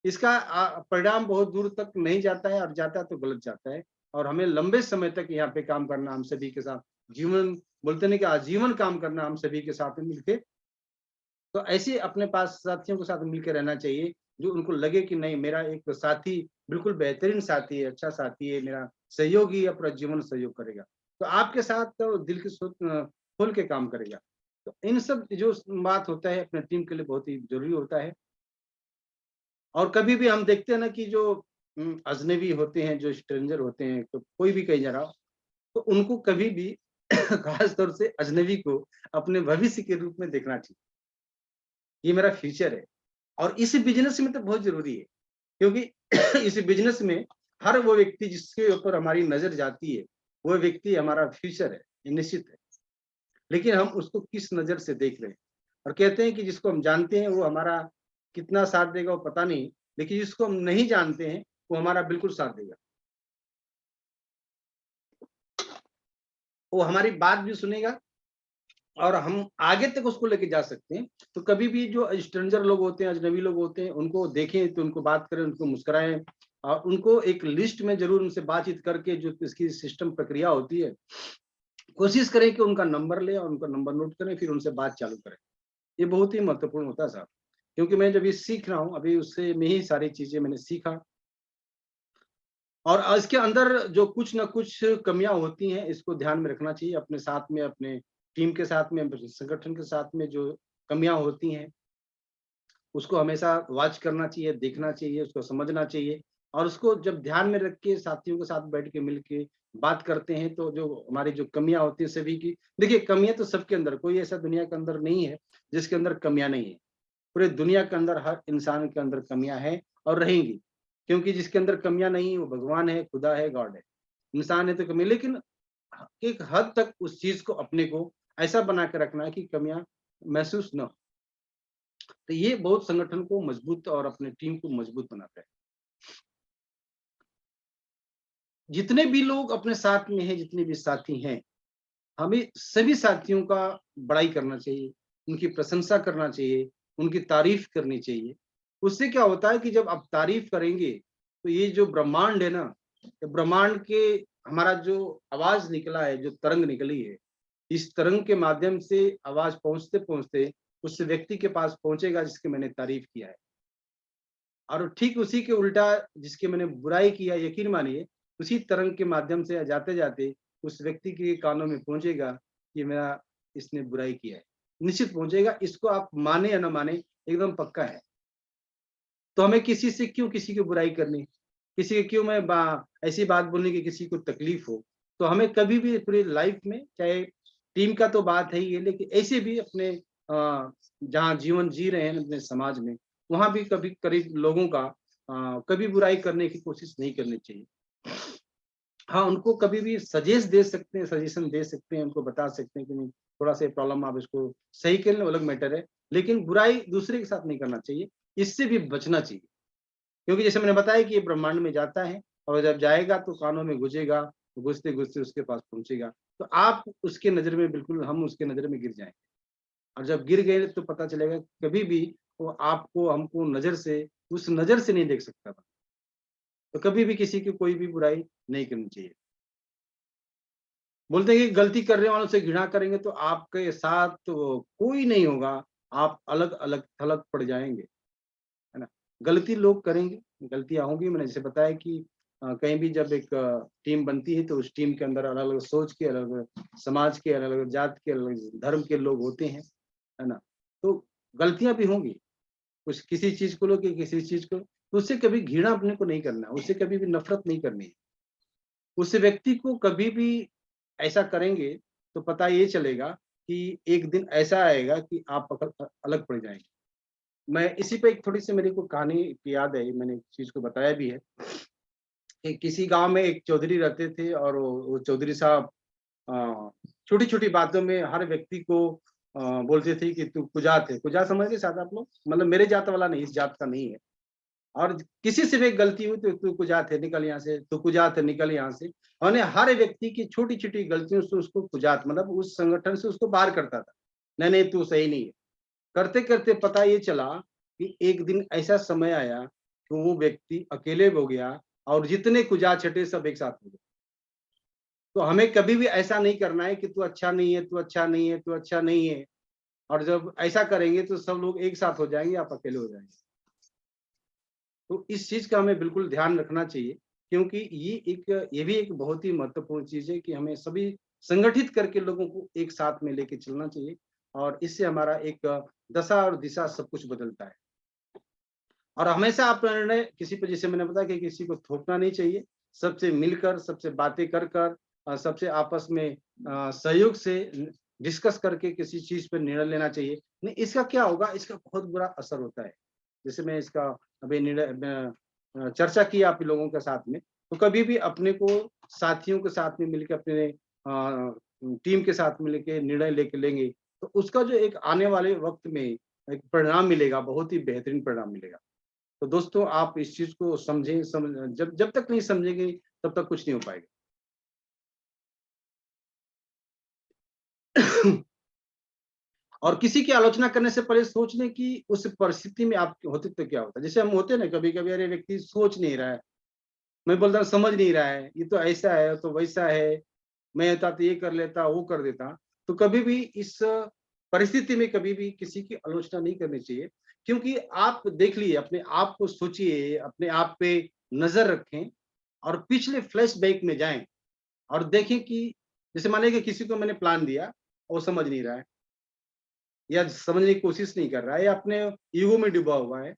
A: इसका परिणाम बहुत दूर तक नहीं जाता है, और जाता है तो गलत जाता है, और हमें लंबे समय तक यहाँ पे काम करना, हम सभी के साथ जीवन, बोलते नहीं कि आजीवन काम करना हम सभी के साथ में मिलके। तो ऐसे अपने पास साथियों के साथ मिलकर रहना चाहिए, जो उनको लगे कि नहीं, मेरा एक साथी बिल्कुल बेहतरीन साथी है, अच्छा साथी है, मेरा सहयोगी है, पूरा जीवन सहयोग करेगा। तो आपके साथ तो दिल की खोल के काम करेगा। तो इन सब जो बात होता है अपने टीम के लिए बहुत ही ज़रूरी होता है। और कभी भी हम देखते हैं ना कि जो अजनबी होते हैं, जो स्ट्रेंजर होते हैं, तो कोई भी कहीं जा रहा हो, तो उनको कभी भी खास तौर से अजनबी को अपने भविष्य के रूप में देखना चाहिए। ये मेरा फ्यूचर है। और इस बिज़नेस में तो बहुत ज़रूरी है, क्योंकि इस बिज़नेस में हर वो व्यक्ति जिसके ऊपर हमारी नज़र जाती है, वो व्यक्ति हमारा फ्यूचर है, ये निश्चित है। लेकिन हम उसको किस नज़र से देख रहे हैं। और कहते हैं कि जिसको हम जानते हैं वो हमारा कितना साथ देगा वो पता नहीं, लेकिन जिसको हम नहीं जानते हैं, वो हमारा बिल्कुल साथ देगा। वो हमारी बात भी सुनेगा, और हम आगे तक उसको लेके जा सकते हैं। तो कभी भी जो स्ट्रेंजर लोग होते हैं, अजनबी लोग होते हैं, उनको देखें तो उनको बात करें, उनको मुस्कुराएँ, और उनको एक लिस्ट में ज़रूर उनसे बातचीत करके जो इसकी सिस्टम प्रक्रिया होती है, कोशिश करें कि उनका नंबर लें और उनका नंबर नोट करें, फिर उनसे बात चालू करें। ये बहुत ही महत्वपूर्ण होता है साहब, क्योंकि मैं जब ये सीख रहा हूँ, अभी उससे में ही सारी चीज़ें मैंने सीखा। और इसके अंदर जो कुछ न कुछ कमियाँ होती हैं, इसको ध्यान में रखना चाहिए अपने साथ में, अपने टीम के साथ में, संगठन के साथ में जो कमियाँ होती हैं, उसको हमेशा वॉच करना चाहिए, देखना चाहिए, उसको समझना चाहिए। और उसको जब ध्यान में रख के साथियों के साथ बैठ के मिल के बात करते हैं, तो जो हमारी जो कमियाँ होती हैं सभी की, देखिए कमियाँ तो सबके अंदर, कोई ऐसा दुनिया के अंदर नहीं है जिसके अंदर कमियाँ नहीं है। पूरे दुनिया के अंदर हर इंसान के अंदर कमियां हैं और रहेंगी, क्योंकि जिसके अंदर कमियां नहीं है वो भगवान है, खुदा है, गॉड है। इंसान है तो कमी, लेकिन एक हद तक उस चीज को अपने को ऐसा बना के रखना है कि कमियां महसूस न हो। तो ये बहुत संगठन को मजबूत और अपने टीम को मजबूत बनाता है। जितने भी लोग अपने साथ में हैं, जितने भी साथी हैं, हमें सभी साथियों का बड़ाई करना चाहिए, उनकी प्रशंसा करना चाहिए, उनकी तारीफ करनी चाहिए। उससे क्या होता है कि जब आप तारीफ करेंगे, तो ये जो ब्रह्मांड है ना, ये ब्रह्मांड के हमारा जो आवाज़ निकला है, जो तरंग निकली है, इस तरंग के माध्यम से आवाज़ पहुँचते-पहुँचते उस व्यक्ति के पास पहुँचेगा जिसकी मैंने तारीफ किया है। और ठीक उसी के उल्टा जिसकी मैंने बुराई किया, यकीन मानिए, उसी तरंग के माध्यम से जाते-जाते उस व्यक्ति के कानों में पहुँचेगा कि मेरा इसने बुराई किया है। निश्चित पहुँचेगा, इसको आप माने या ना माने, एकदम पक्का है। तो हमें किसी से क्यों किसी की बुराई करनी? किसी की क्यों मैं बा ऐसी बात बोलनी कि किसी को तकलीफ हो? तो हमें कभी भी पूरी लाइफ में, चाहे टीम का तो बात है ही है, लेकिन ऐसे भी अपने जहाँ जीवन जी रहे हैं अपने समाज में, वहाँ भी कभी करीब लोगों का कभी बुराई करने की कोशिश नहीं करनी चाहिए। हाँ, उनको कभी भी सजेशन दे सकते हैं, उनको बता सकते हैं कि नहीं, थोड़ा-सा ये प्रॉब्लम आप इसको सही कर लें, वो अलग मैटर है। लेकिन बुराई दूसरे के साथ नहीं करना चाहिए, इससे भी बचना चाहिए। क्योंकि जैसे मैंने बताया कि ये ब्रह्मांड में जाता है, और जब जाएगा तो कानों में घुसेगा, घुसते-घुसते उसके पास पहुँचेगा। तो आप उसके नज़र में, बिल्कुल हम उसके नज़र में गिर जाएँगे। और जब गिर गए तो पता चलेगा कि कभी भी वो आपको, हमको उस नज़र से नहीं देख सकता था। तो कभी भी किसी की कोई भी बुराई नहीं करनी चाहिए। बोलते हैं कि गलती करने वालों से घृणा करेंगे तो आपके साथ तो कोई नहीं होगा, आप अलग-अलग थलग पड़ जाएँगे, है ना? गलती लोग करेंगे, गलतियाँ होंगी। मैंने जैसे बताया कि कहीं भी जब एक टीम बनती है तो उस टीम के अंदर अलग-अलग सोच के, अलग-अलग समाज के, अलग-अलग जात के, अलग धर्म के लोग होते हैं, है ना? तो गलतियाँ भी होंगी, कुछ किसी चीज़ को लेके, किसी चीज़ को, तो उससे कभी घृणा अपने को नहीं करना है, उससे कभी भी नफ़रत नहीं करनी है। उस व्यक्ति को कभी भी ऐसा करेंगे तो पता ये चलेगा कि एक दिन ऐसा आएगा कि आप अलग पड़ जाएँगे। मैं इसी पे एक थोड़ी-सी मेरे को कहानी याद है, मैंने एक चीज़ को बताया भी है कि किसी गाँव में एक चौधरी रहते थे, और वो चौधरी साहब अ, छोटी-छोटी बातों में हर व्यक्ति को बोलते थे कि तू कुजात है। कुजात समझ गए शायद आप लोग? मतलब मेरे जात वाला नहीं, इस जात का नहीं है। और किसी से भी गलती हुई तो तू कुजात है, निकल यहाँ से, तू कुजात है, निकल यहाँ से। और हर व्यक्ति की छोटी-छोटी गलतियों से उसको कुजात, मतलब उस संगठन से उसको बाहर करता था। नहीं, नहीं तू सही नहीं है। करते-करते पता ये चला कि एक दिन ऐसा समय आया कि वो व्यक्ति अकेले हो गया और जितने कुजात छँटे सब एक साथ हो गए। तो हमें कभी भी ऐसा नहीं करना है कि तू अच्छा नहीं है, तू अच्छा नहीं है, तू अच्छा नहीं है। और जब ऐसा करेंगे तो सब लोग एक साथ हो जाएँगे, आप अकेले हो जाएँगे। तो इस चीज़ का हमें बिल्कुल ध्यान रखना चाहिए, क्योंकि ये भी एक बहुत ही महत्वपूर्ण चीज़ है कि हमें सभी संगठित करके लोगों को एक साथ में लेके चलना चाहिए और इससे हमारा एक दशा और दिशा सब कुछ बदलता है। और हमेशा आप निर्णय किसी पे, जैसे मैंने बताया कि किसी को थोपना नहीं चाहिए, सबसे मिलकर, सबसे बातें कर कर सबसे आपस में सहयोग से डिस्कस करके किसी चीज़ पे निर्णय लेना चाहिए। नहीं, इसका क्या होगा, इसका बहुत बुरा असर होता है। जैसे मैं इसका अभी चर्चा की आप लोगों के साथ में, तो कभी भी अपने को साथियों के साथ में मिलके अपने टीम के साथ मिल के निर्णय लेके लेंगे, तो उसका जो एक आने वाले वक़्त में एक परिणाम मिलेगा, बहुत ही बेहतरीन परिणाम मिलेगा। तो दोस्तों आप इस चीज़ को समझें, जब जब तक नहीं समझेंगे तब तक कुछ नहीं हो पाएगा। और किसी की आलोचना करने से पहले सोच लें कि उस परिस्थिति में आप होते तो क्या होता? जैसे हम होते हैं ना कभी-कभी, अरे व्यक्ति सोच नहीं रहा है, मैं बोलता हूँ समझ नहीं रहा है, ये तो ऐसा है, तो वैसा है, मैं होता तो ये कर लेता, वो कर देता। तो कभी भी इस परिस्थिति में कभी भी किसी की आलोचना नहीं करनी चाहिए, क्योंकि आप देख लिए, अपने आप को सोचिए, अपने आप पे नज़र रखें और पिछले फ्लैशबैक में जाएँ और देखें कि जैसे मानिए कि किसी को मैंने प्लान दिया, वो समझ नहीं रहा है या समझने की कोशिश नहीं कर रहा है या अपने ईगो में डूबा हुआ है,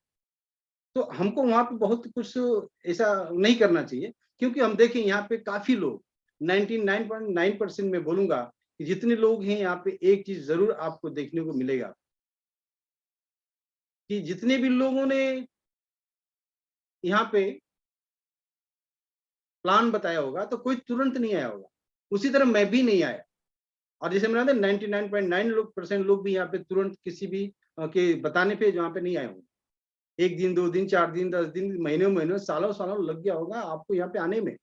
A: तो हमको वहाँ पे बहुत कुछ ऐसा नहीं करना चाहिए, क्योंकि हम देखें यहाँ पे काफ़ी लोग 99.9% मैं बोलूँगा कि जितने लोग हैं यहाँ पे, एक चीज़ ज़रूर आपको देखने को मिलेगा कि जितने भी लोगों ने यहाँ पे प्लान बताया होगा, तो कोई तुरंत नहीं आया होगा। उसी तरह मैं भी नहीं आया। और जैसे मैंने बताया 99.9 लोग परसेंट लोग भी यहाँ पे तुरंत किसी भी के बताने पे जहाँ पे नहीं आए होंगे। 1 दिन, 2 दिन, 4 दिन, 10 दिन, महीनों-महीनों, सालों-सालों लग गया होगा आपको यहाँ पे आने में।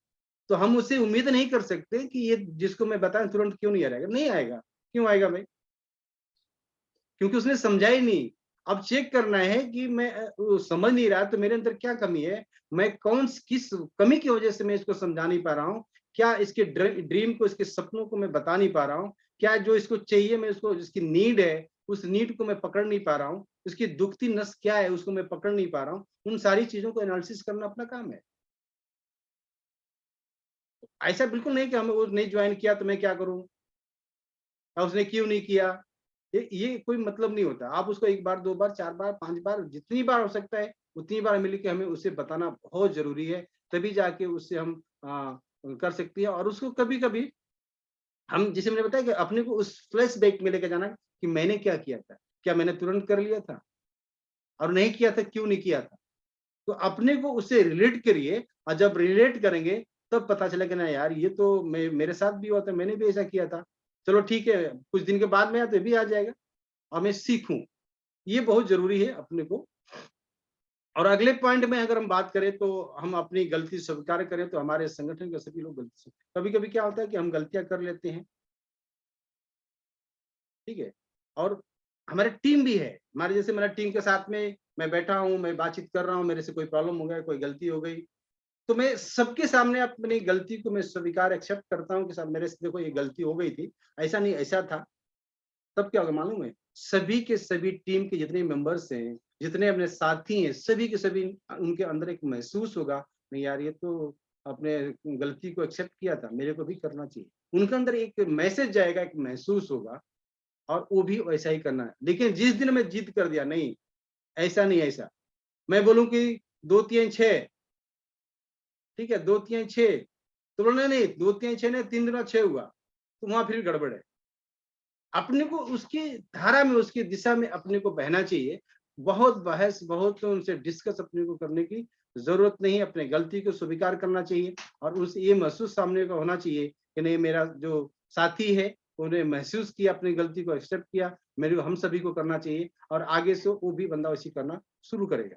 A: तो हम उससे उम्मीद नहीं कर सकते कि ये जिसको मैं बताया तुरंत क्यों नहीं आएगा, नहीं आएगा। क्यों आएगा भाई? क्योंकि उसने समझा ही नहीं। अब चेक करना है कि मैं वो समझ नहीं रहा है तो मेरे अंदर क्या कमी है? मैं किस कमी की वजह से मैं इसको समझा नहीं पा रहा हूँ? क्या इसके ड्रीम को, इसके सपनों को मैं बता नहीं पा रहा हूँ? क्या जो इसको चाहिए, मैं उसको, जिसकी नीड है, उस नीड को मैं पकड़ नहीं पा रहा हूँ? उसकी दुखती नस क्या है, उसको मैं पकड़ नहीं पा रहा हूँ? उन सारी चीज़ों को एनालिसिस करना अपना काम है। ऐसा बिल्कुल नहीं कि हमें वो नहीं जॉइन किया तो मैं क्या करूँ? उसने क्यों नहीं किया? ये कोई मतलब नहीं होता। आप उसको 1 बार, 2 बार, 4 बार, 5 बार, जितनी बार हो सकता है, उतनी बार मिल के हमें उसे बताना बहुत ज़रूरी है। तभी जाके उससे हम कर सकते हैं और उसको कभी-कभी हम, जैसे मैंने बताया कि अपने को उस फ्लैशबैक में लेके जाना कि मैंने क्या किया था? क्या मैंने तुरंत कर लिया था? और नहीं किया था, क्यों नहीं किया था? तो अपने को उससे रिलेट करिए और जब रिलेट करेंगे तब पता चला कि ना यार, ये तो मेरे साथ भी हुआ था, मैंने भी ऐसा किया था। चलो ठीक है, कुछ दिन के बाद में आया तो ये भी आ जाएगा और मैं सीखूँ। ये बहुत ज़रूरी है अपने को। और अगले पॉइंट में अगर हम बात करें तो हम अपनी गलती स्वीकार करें, तो हमारे संगठन के सभी लोग गलती से, कभी-कभी क्या होता है कि हम गलतियाँ कर लेते हैं, ठीक है? और हमारी टीम भी है, हमारे जैसे मेरा टीम के साथ में मैं बैठा हूँ, मैं बातचीत कर रहा हूँ, मेरे से कोई प्रॉब्लम हो गया, कोई गलती हो गई, तो मैं सबके सामने अपनी गलती को मैं स्वीकार एक्सेप्ट करता हूँ कि साहब मेरे से देखो ये गलती हो गई थी, ऐसा नहीं ऐसा था। तब क्या होगा मालूम है? सभी के सभी टीम के जितने मेंबर्स हैं, जितने अपने साथी हैं, सभी के सभी उनके अंदर एक महसूस होगा, नहीं यार ये तो अपने गलती को एक्सेप्ट किया था, मेरे को भी करना चाहिए। उनके अंदर एक मैसेज जाएगा, एक महसूस होगा और वो भी वैसा ही करना है। लेकिन जिस दिन मैं जिद कर दिया, नहीं, ऐसा नहीं ऐसा, मैं बोलूँ कि 2 3 6, ठीक है, 2 3 6, तो बोले नहीं 2 3 6 नहीं, 3 दूना 6 हुआ, तो वहाँ फिर गड़बड़ है। अपने को उसकी धारा में, उसकी दिशा में अपने को बहना चाहिए। बहुत बहस, बहुत उनसे डिस्कस अपने को करने की ज़रूरत नहीं है। अपने गलती को स्वीकार करना चाहिए और उसे ये महसूस सामने का होना चाहिए कि नहीं, मेरा जो साथी है, उन्हें महसूस किया, अपनी गलती को एक्सेप्ट किया, मेरे हम सभी को करना चाहिए और आगे से वो भी बंदा वैसे करना शुरू करेगा।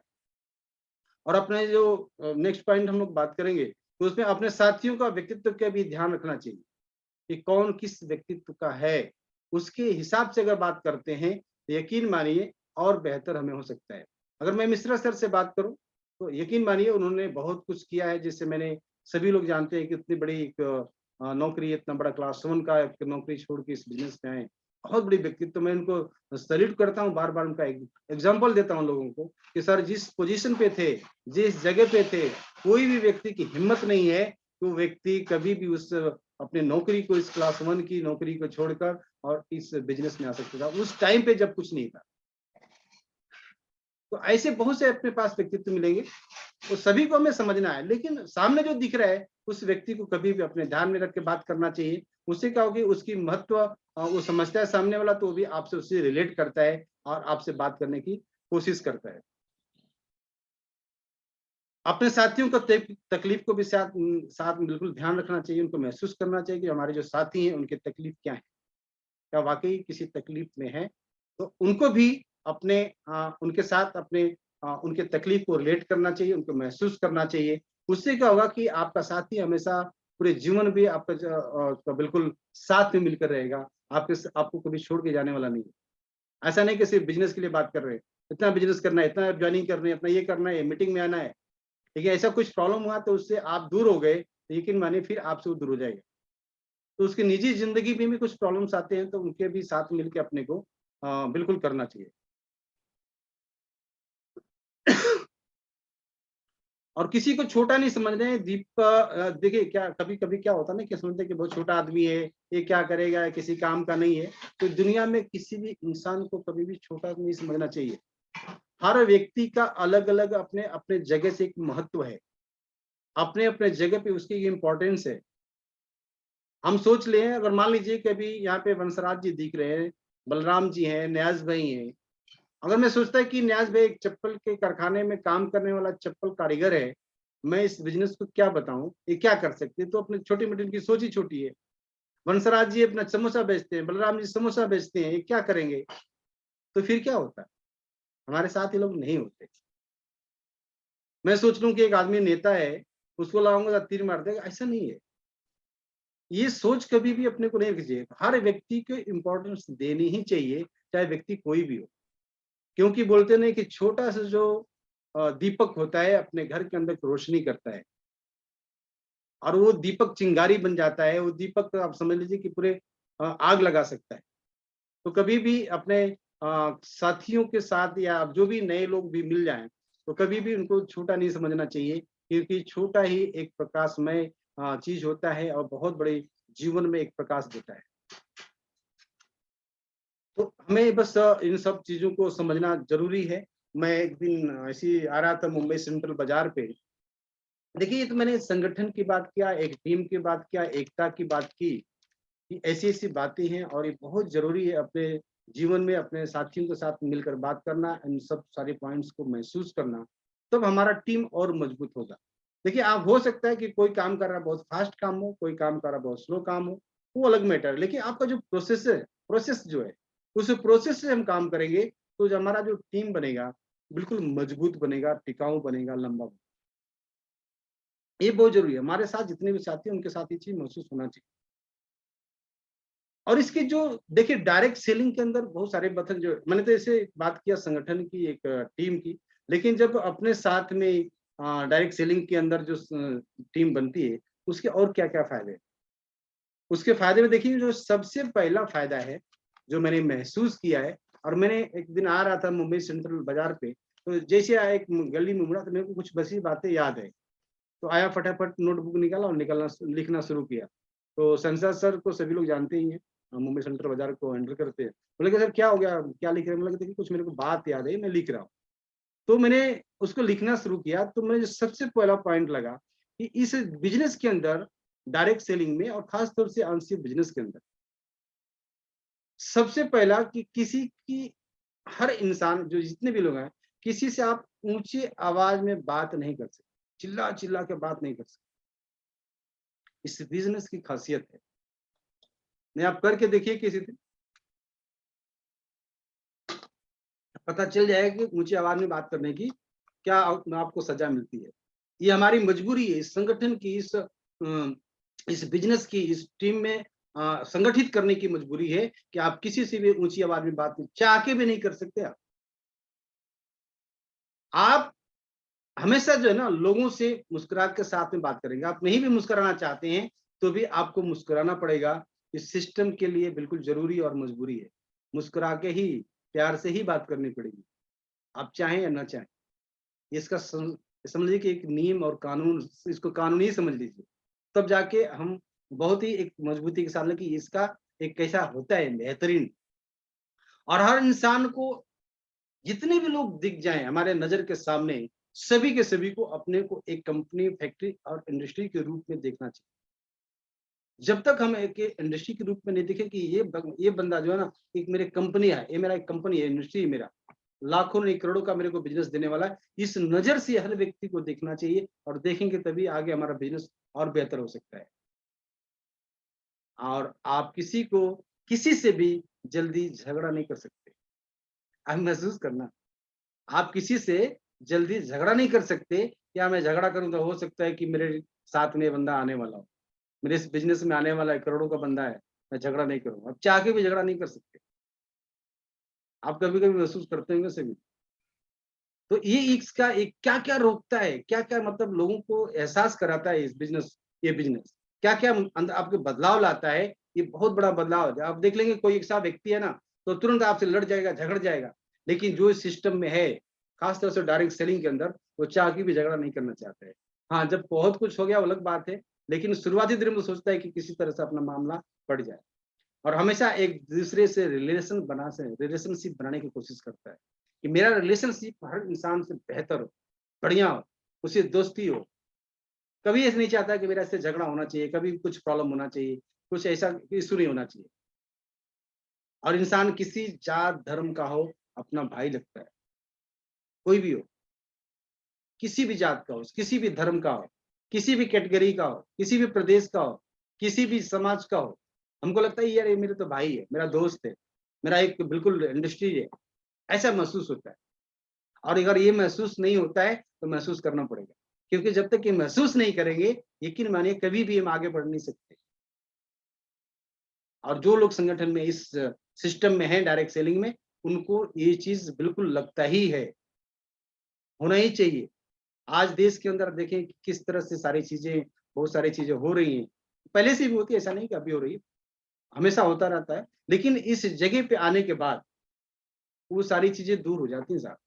A: और अपने जो नेक्स्ट पॉइंट हम लोग बात करेंगे, तो उसमें अपने साथियों का व्यक्तित्व का भी ध्यान रखना चाहिए कि कौन किस व्यक्तित्व का है। उसके हिसाब से अगर बात करते हैं, तो यकीन मानिए और बेहतर हमें हो सकता है। अगर मैं मिश्रा सर से बात करूँ, तो यकीन मानिए उन्होंने बहुत कुछ किया है, जिससे मैंने सभी लोग जानते हैं कि इतनी बड़ी एक नौकरी, इतना बड़ा क्लास 7 का एक नौकरी छोड़ के इस बिज़नेस में आए। बहुत बड़ी व्यक्तित्व, मैं उनको सैल्यूट करता हूँ, बार-बार उनका एक एग्ज़ाम्पल देता हूँ लोगों को कि सर जिस पोज़ीशन पे थे, जिस जगह पे थे, कोई भी व्यक्ति की हिम्मत नहीं है, कि वो व्यक्ति कभी भी उस अपने नौकरी को, इस क्लास 1 की नौकरी को छोड़कर और इस बिज़नेस में आ सकता था। उस टाइम पे जब कुछ नहीं था। तो ऐसे बहुत से अपने पास व्यक्तित्व मिलेंगे, वो सभी को हमें समझना है, लेकिन सामने जो दिख रहा है, उस व्यक्ति को कभी भी अपने ध्यान में रख के बात करना चाहिए। उससे क्या होगी, उसकी महत्व वो समझता है सामने वाला, तो वो भी आपसे उससे रिलेट करता है और आपसे बात करने की कोशिश करता है। अपने साथियों का तकलीफ को भी साथ में बिल्कुल ध्यान रखना चाहिए, उनको महसूस करना चाहिए कि हमारे जो साथी हैं, उनकी तकलीफ क्या है? क्या वाक़ई किसी तकलीफ में हैं? तो उनको भी अपने उनके साथ अपने उनके तकलीफ को रिलेट करना चाहिए, उनको महसूस करना चाहिए। उससे क्या होगा कि आपका साथी हमेशा पूरे जीवन भी आपका बिल्कुल साथ में मिलकर रहेगा। आपको कभी छोड़ के जाने वाला नहीं है। ऐसा नहीं कि सिर्फ़ बिज़नेस के लिए बात कर रहे हैं। इतना बिज़नेस करना है, इतना जॉइनिंग करनी है, इतना ये करना है, मीटिंग में आना है। देखिए ऐसा कुछ प्रॉब्लम हुआ तो उससे आप दूर हो गए, तो यकीन मानिए फिर आपसे वो दूर हो जाएगा। तो उसकी निजी ज़िंदगी में भी कुछ प्रॉब्लम्स आते हैं, तो उनके भी साथ मिल के अपने को बिल्कुल करना चाहिए। और किसी को छोटा नहीं समझ रहे हैं। देखिए क्या कभी-कभी क्या होता है ना कि समझते हैं कि बहुत छोटा आदमी है, ये क्या करेगा, किसी काम का नहीं है। तो दुनिया में किसी भी इंसान को कभी भी छोटा नहीं समझना चाहिए। हर व्यक्ति का अलग-अलग अपने-अपने जगह से एक महत्व है। अपने-अपने जगह पे उसकी इम्पोर्टेंस है। हम सोच लें, अगर मान लीजिए कि अभी यहाँ पे वंशराज जी दिख रहे हैं, बलराम जी हैं, न्याज़ भाई हैं। अगर मैं सोचता कि न्याज़ भाई एक चप्पल के कारखाने में काम करने वाला चप्पल कारीगर है, मैं इस बिज़नेस को क्या बताऊँ? ये क्या कर सकते हैं? तो अपनी छोटी-मोटी इनकी सोच ही छोटी है। वंशराज जी अपना समोसा बेचते हैं, बलराम जी समोसा बेचते हैं, ये क्या करेंगे? तो फिर क्या होता है? हमारे साथ ये लोग नहीं होते। मैं सोच लूँ कि एक आदमी नेता है, उसको लगाऊँगा तो तीर मार देगा, ऐसा नहीं है। ये सोच कभी भी अपने को नहीं रखिए। हर व्यक्ति को इम्पोर्टेंस देनी ही चाहिए, चाहे व्यक्ति कोई भी हो। क्योंकि बोलते नहीं कि छोटा सा जो दीपक होता है अपने घर के अंदर रोशनी करता है और वो दीपक चिंगारी बन जाता है। वो दीपक आप समझ लीजिए कि पूरे आग लगा सकता है। तो कभी भी अपने साथियों के साथ या जो भी नए लोग भी मिल जाएँ, तो कभी भी उनको छोटा नहीं समझना चाहिए, क्योंकि छोटा ही एक प्रकाशमय चीज़ होता है और बहुत बड़े जीवन में एक प्रकाश देता है। तो हमें बस इन सब चीज़ों को समझना ज़रूरी है। मैं एक दिन ऐसे ही आ रहा था मुंबई सेंट्रल बाज़ार पे। देखिए, ये तो मैंने संगठन की बात किया, एक टीम की बात किया, एकता की बात की, कि ऐसी-ऐसी बातें हैं और ये बहुत ज़रूरी है अपने जीवन में अपने साथियों के साथ मिलकर बात करना, इन सब सारे पॉइंट्स को महसूस करना, तब हमारा टीम और मजबूत होगा। देखिए, आप हो सकता है कि कोई काम कर रहा है बहुत फ़ास्ट काम हो, कोई काम कर रहा है बहुत स्लो काम हो, वो अलग मैटर है। लेकिन आपका जो प्रोसेस जो है, उस प्रोसेस से हम काम करेंगे, तो जो हमारा जो टीम बनेगा, बिल्कुल मजबूत बनेगा, टिकाऊ बनेगा, लंबा बनेगा। ये बहुत ज़रूरी है। हमारे साथ जितने भी साथी हैं, उनके साथ ये चीज़ महसूस होना चाहिए। और इसकी जो देखिए डायरेक्ट सेलिंग के अंदर बहुत सारे बथन जो मैंने तो ऐसे बात किया संगठन की एक टीम की, लेकिन जब अपने साथ में डायरेक्ट सेलिंग के अंदर जो टीम बनती है, उसके और क्या-क्या फ़ायदे हैं? उसके फ़ायदे में देखिए जो सबसे पहला फ़ायदा है, जो मैंने महसूस किया है और मैंने एक दिन आ रहा था मुंबई सेंट्रल बाज़ार पे, तो जैसे आया एक गली में मुड़ा तो मेरे को कुछ बसी बातें याद है। तो आया फटाफट नोटबुक निकाला और लिखना शुरू किया। तो संसद सर को सभी लोग जानते ही हैं, मुंबई सेंट्रल बाज़ार को हैंडल करते हैं। बोले कि सर क्या हो गया? क्या लिख रहे हैं? मैंने कहा देखिए कुछ मेरे को बात याद है, मैं लिख रहा हूँ। तो मैंने उसको लिखना शुरू किया, तो मुझे सबसे पहला पॉइंट लगा कि इस बिज़नेस के अंदर डायरेक्ट सेलिंग में और ख़ास तौर से आंशिक बिज़नेस के अंदर, सबसे पहला कि किसी की हर इंसान जो जितने भी लोग हैं, किसी से आप ऊँची आवाज़ में बात नहीं कर सकते। चिल्ला-चिल्ला के बात नहीं कर सकते। इस बिज़नेस की ख़ासियत है। नहीं, आप करके देखिए किसी दिन, पता चल जाएगा कि ऊँची आवाज़ में बात करने की क्या आपको सज़ा मिलती है। ये हमारी मजबूरी है, इस संगठन की, इस बिज़नेस की, इस टीम में संगठित करने की मजबूरी है कि आप किसी से भी ऊँची आवाज़ में बात चाह के भी नहीं कर सकते आप। आप हमेशा जो है ना लोगों से मुस्कुराहट के साथ में बात करेंगे। आप नहीं भी मुस्कुराना चाहते हैं, तो भी आपको मुस्कुराना पड़ेगा। इस सिस्टम के लिए बिल्कुल ज़रूरी और मजबूरी है। मुस्कुरा के ही, प्यार से ही बात करनी पड़ेगी, आप चाहें या ना चाहें। इसका समझिए कि एक नियम और कानून, इसको कानून ही समझ लीजिए। तब जाके हम बहुत ही एक मजबूती के साथ में कि इसका एक कैसा होता है बेहतरीन। और हर इंसान को, जितने भी लोग दिख जाएँ हमारे नज़र के सामने, सभी के सभी को अपने को एक कंपनी, फैक्ट्री और इंडस्ट्री के रूप में देखना चाहिए। जब तक हम एक इंडस्ट्री के रूप में नहीं देखें कि ये बंदा जो है ना, एक मेरी कंपनी है, ये मेरा एक कंपनी है, इंडस्ट्री है मेरा। लाखों नहीं करोड़ों का मेरे को बिज़नेस देने वाला है। इस नज़र से हर व्यक्ति को देखना चाहिए और देखेंगे तभी आगे हमारा बिज़नेस और बेहतर हो सकता है। और आप किसी से भी जल्दी झगड़ा नहीं कर सकते। आप महसूस करना, आप किसी से जल्दी झगड़ा नहीं कर सकते। क्या मैं झगड़ा करूँ तो हो सकता है कि मेरे साथ में ये बंदा आने वाला हो। मेरे इस बिज़नेस में आने वाला है, करोड़ों का बंदा है, मैं झगड़ा नहीं करूँगा। आप चाह के भी झगड़ा नहीं कर सकते। आप कभी-कभी महसूस करते होंगे सभी। तो ये इसका एक क्या-क्या रोकता है, क्या-क्या मतलब लोगों को एहसास कराता है ये बिज़नेस, क्या-क्या अंदर आपके बदलाव लाता है, ये बहुत बड़ा बदलाव है। आप देख लेंगे कोई एक ऐसा व्यक्ति है ना, तो तुरंत आपसे लड़ जाएगा, झगड़ जाएगा। लेकिन जो इस सिस्टम में है, खास तौर से डायरेक्ट सेलिंग के अंदर, वो चाह के भी झगड़ा नहीं करना चाहता है। हाँ, जब बहुत कुछ हो गया वो अलग बात है, लेकिन शुरुआती दिनों में सोचता है कि किसी तरह से अपना मामला बढ़ जाए। और हमेशा एक दूसरे से रिलेशनशिप बनाने की कोशिश करता है कि मेरा रिलेशनशिप हर इंसान से बेहतर हो, बढ़िया हो, उससे दोस्ती हो। कभी ऐसा नहीं चाहता कि मेरा इससे झगड़ा होना चाहिए, कभी कुछ प्रॉब्लम होना चाहिए, कुछ ऐसा इश्यू नहीं होना चाहिए। और इंसान किसी जात धर्म का हो, अपना भाई लगता है, कोई भी हो, किसी भी जात का हो, किसी भी धर्म का हो, किसी भी कैटेगरी का हो, किसी भी प्रदेश का हो, किसी भी समाज का हो। हमको लगता है यार ये मेरे तो भाई है, मेरा दोस्त है, मेरा एक बिल्कुल इंडस्ट्री है, ऐसा महसूस होता है। और अगर ये महसूस नहीं होता है, तो महसूस करना पड़ेगा। क्योंकि जब तक ये महसूस नहीं करेंगे, यकीन मानिए कभी भी हम आगे बढ़ नहीं सकते। और जो लोग संगठन में इस सिस्टम में हैं डायरेक्ट सेलिंग में, उनको ये चीज़ बिल्कुल लगता ही है, होना ही चाहिए। आज देश के अंदर देखें कि किस तरह से बहुत सारी चीज़ें हो रही हैं। पहले से भी होती है, ऐसा नहीं कि अभी हो रही है, हमेशा होता रहता है। लेकिन इस जगह पे आने के बाद, वो सारी चीज़ें दूर हो जाती हैं साहब।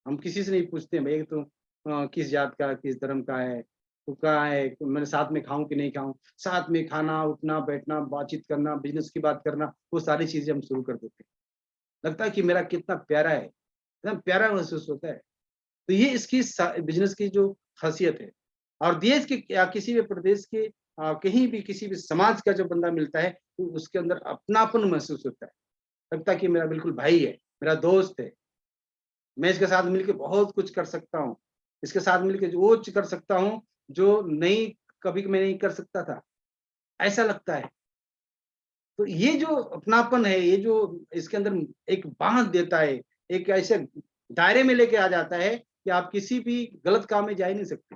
A: हम किसी से नहीं पूछते हैं भई तू किस जात का, किस धर्म का है, तू कहाँ है, तो मैं साथ में खाऊँ कि नहीं खाऊँ? साथ में खाना, उठना, बैठना, बातचीत करना, बिज़नेस की बात करना, वो सारी चीज़ें हम शुरू कर देते हैं। लगता है कि मेरा कितना प्यारा है, इतना प्यारा महसूस होता है। तो ये इसकी बिज़नेस की जो ख़ासियत है। और देश के या किसी भी प्रदेश के कहीं भी किसी भी समाज का जो बंदा मिलता है, तो उसके अंदर अपनापन महसूस होता है। लगता है कि मेरा बिल्कुल भाई है, मेरा दोस्त है। मैं इसके साथ मिलके बहुत कुछ कर सकता हूँ। इसके साथ मिलके जो वो च कर सकता हूँ, जो नहीं कभी मैं नहीं कर सकता था, ऐसा लगता है। तो ये जो अपनापन है, ये जो इसके अंदर एक बाँध देता है, एक ऐसे दायरे में लेके आ जाता है कि आप किसी भी गलत काम में जा ही नहीं सकते।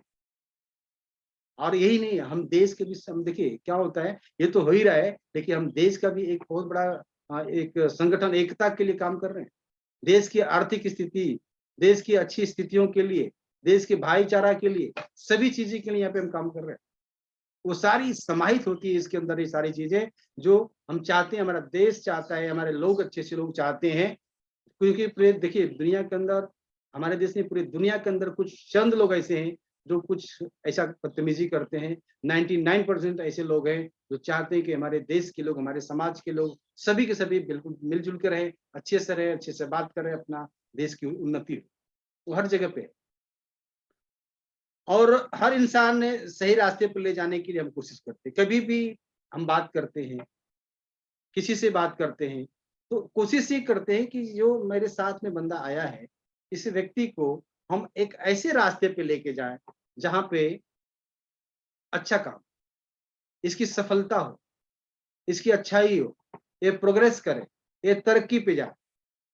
A: और यही नहीं, हम देश के भी सम देखिए क्या होता है, ये तो हो ही रहा है, लेकिन हम देश का भी एक बहुत बड़ा एक संगठन एकता के लिए काम कर रहे हैं। देश की आर्थिक स्थिति, देश की अच्छी स्थितियों के लिए, देश के भाईचारा के लिए, सभी चीज़ें के लिए यहाँ पे हम काम कर रहे हैं। वो सारी समाहित होती है इसके अंदर ये सारी चीज़ें, जो हम चाहते हैं, हमारा देश चाहता है, हमारे लोग अच्छे से लोग चाहते हैं। क्योंकि पूरे देखिए दुनिया के अंदर, हमारे देश नहीं पूरी दुनिया के अंदर कुछ चंद लोग ऐसे हैं, जो कुछ ऐसा बदतमीज़ी करते हैं। 99% ऐसे लोग हैं, जो चाहते हैं कि हमारे देश के लोग, हमारे समाज के लोग, सभी के सभी बिल्कुल मिल-जुल के रहें, अच्छे से रहें, अच्छे से बात करें, अपना देश की उन्नति हो। वो हर जगह पे है। और हर इंसान ने सही रास्ते पर ले जाने के लिए हम कोशिश करते हैं। कभी भी हम बात करते हैं, किसी से बात करते हैं, तो कोशिश ये करते हैं कि जो मेरे साथ में बंदा आया है, इस व्यक्ति को हम एक ऐसे रास्ते पे लेके जाएँ, जहाँ पे अच्छा काम, इसकी सफलता हो। इसकी अच्छाई हो, ये प्रोग्रेस करे, ये तरक्की पे जाए,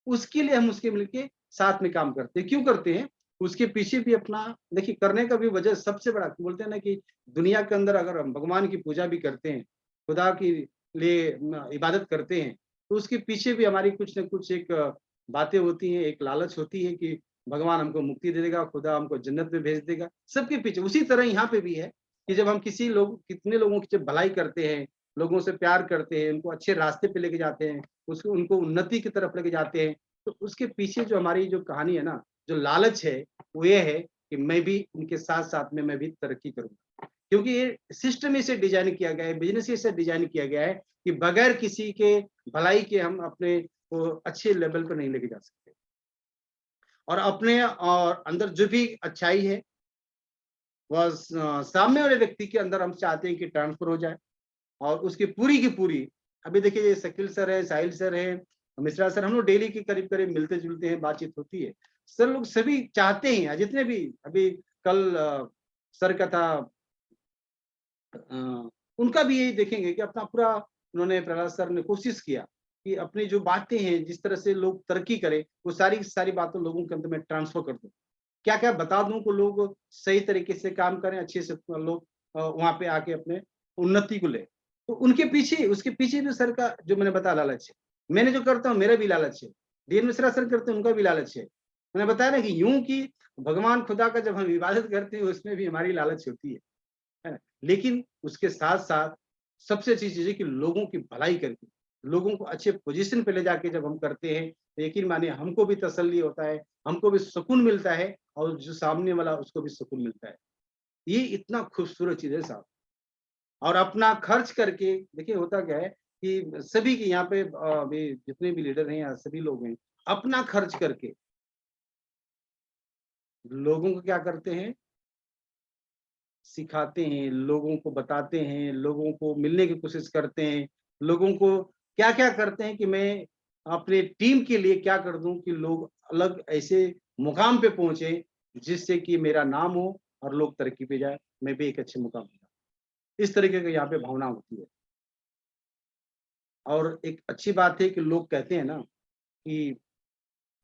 A: उसके लिए हम उसके मिलके साथ में काम करते हैं। क्यों करते हैं? उसके पीछे भी अपना देखिए करने का भी वजह सबसे बड़ा बोलते हैं ना कि दुनिया के अंदर अगर हम भगवान की पूजा भी करते हैं, खुदा के लिए इबादत करते हैं, तो उसके पीछे भी हमारी कुछ न कुछ एक बातें होती हैं, एक लालच होती है कि भगवान हमको मुक्ति दे देगा, खुदा हमको जन्नत में भेज देगा। सबके पीछे उसी तरह यहाँ पे भी है कि जब हम कितने लोगों की जब भलाई करते हैं, लोगों से प्यार करते हैं, उनको अच्छे रास्ते पे लेके जाते हैं, उसको उनको उन्नति की तरफ लेके जाते हैं, तो उसके पीछे जो हमारी जो कहानी है ना, जो लालच है, वो ये है कि मैं भी उनके साथ-साथ में मैं भी तरक्की करूँगा। क्योंकि ये सिस्टम ही ऐसे डिज़ाइन किया गया है, बिज़नेस ही ऐसे डिज़ाइन किया गया है कि बगैर किसी के भलाई के हम अपने को अच्छे लेवल पे नहीं लेके जा सकते। और अपने और अंदर जो भी अच्छाई है, वह सामने वाले व्यक्ति के अंदर हम चाहते हैं कि ट्रांसफर हो जाए और उसकी पूरी की पूरी अभी देखिए ये शकील सर है, साहिल सर है, मिश्रा सर, हम लोग डेली के करीब-करीब मिलते-जुलते हैं, बातचीत होती है। सर लोग सभी चाहते हैं जितने भी अभी कल सर का था उनका भी यही देखेंगे कि अपना पूरा उन्होंने प्रहलाद सर ने कोशिश किया कि अपनी जो बातें हैं, जिस तरह से लोग तरक्की करें, वो सारी की सारी बातें लोगों के अंदर में ट्रांसफर कर दूँ। क्या-क्या बता दूँ कि लोग सही तरीके से काम करें, अच्छे से लोग वहाँ पे आके अपने उन्नति को लें। तो उनके पीछे उसके पीछे भी सर का जो मैंने बताया लालच है। मैंने जो करता हूँ मेरा भी लालच है। डी.एन. मिश्रा सर करते हैं उनका भी लालच है। मैंने बताया ना कि यूँ कि भगवान खुदा का जब हम इबादत करते हैं उसमें भी हमारी लालच होती है ना? लेकिन उसके साथ-साथ सबसे अच्छी चीज़ है कि लोगों की भलाई करके, लोगों को अच्छे पोज़ीशन पे ले जाके जब हम करते हैं, तो यकीन मानिए हमको भी तसल्ली होता है, हमको भी सुकून मिलता है और जो सामने वाला उसको भी सुकून मिलता है। ये इतना खूबसूरत चीज़ है साहब। और अपना खर्च करके देखिए होता क्या है कि सभी के यहाँ पे अभी जितने भी लीडर हैं या सभी लोग हैं, अपना खर्च करके लोगों को क्या करते हैं, सिखाते हैं, लोगों को बताते हैं, लोगों को मिलने की कोशिश करते हैं, लोगों को क्या-क्या करते हैं कि मैं अपने टीम के लिए क्या कर दूँ कि लोग अलग ऐसे मुकाम पे पहुँचे, जिससे कि मेरा नाम हो और लोग तरक्की पे जाएँ, मैं भी एक अच्छे मुकाम पे जाऊँ। इस तरीके की यहाँ पे भावना होती है। और एक अच्छी बात है कि लोग कहते हैं ना कि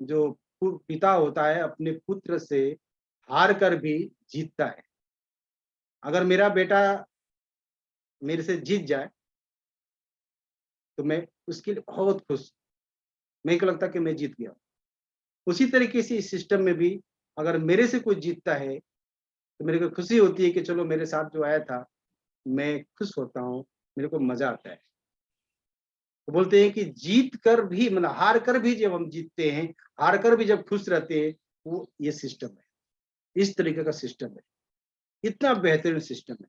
A: जो पिता होता है अपने पुत्र से हार कर भी जीतता है। अगर मेरा बेटा मेरे से जीत जाए, तो मैं उसके लिए बहुत खुश मेरे को लगता है कि मैं जीत गया। उसी तरीके से इस सिस्टम में भी अगर मेरे से कोई जीतता है, तो मेरे को खुशी होती है कि चलो मेरे साथ जो आया था, मैं खुश होता हूँ, मेरे को मज़ा आता है। तो बोलते हैं कि जीत कर भी मतलब हार कर भी जब हम जीतते हैं, हार कर भी जब खुश रहते हैं, वो ये सिस्टम है। इस तरीके का सिस्टम है। इतना बेहतरीन सिस्टम है।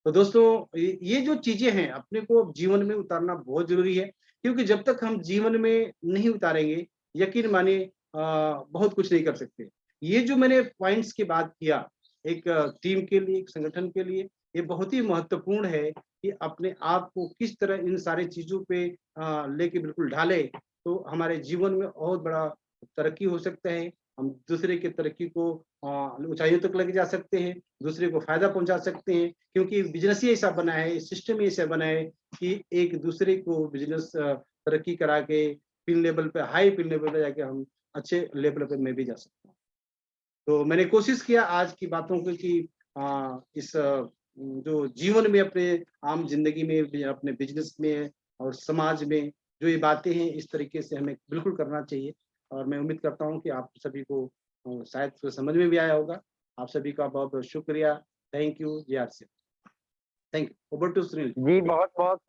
A: तो दोस्तों ये जो चीज़ें हैं अपने को जीवन में उतारना बहुत ज़रूरी है, क्योंकि जब तक हम जीवन में नहीं उतारेंगे, यकीन मानिए बहुत कुछ नहीं कर सकते। ये जो मैंने पॉइंट्स की बात किया, एक टीम के लिए, एक संगठन के लिए, ये बहुत ही महत्वपूर्ण है कि अपने आप को किस तरह इन सारी चीज़ों पे लेके बिल्कुल ढाले, तो हमारे जीवन में बहुत बड़ा तरक्की हो सकता है। हम दूसरे की तरक्की को ऊँचाइयों तक लेके जा सकते हैं, दूसरे को फ़ायदा पहुँचा सकते हैं। क्योंकि बिज़नेस ही ऐसा बना है, सिस्टम ही ऐसा बना है कि एक दूसरे को बिज़नेस तरक्की करा के पिन लेवल पे हाई पिन लेवल पे जाके हम अच्छे लेवल पे मैं भी जा सकता हूँ। तो मैंने कोशिश किया आज की बातों को कि जो जीवन में अपने आम ज़िंदगी में अपने बिज़नेस में और समाज में जो ये बातें हैं इस तरीके से हमें बिल्कुल करना चाहिए और मैं उम्मीद करता हूँ कि आप सभी को शायद समझ में भी आया होगा। आप सभी का बहुत-बहुत शुक्रिया। Thank you. जी, thank you. Over to Sunil.
B: जी, बहुत-बहुत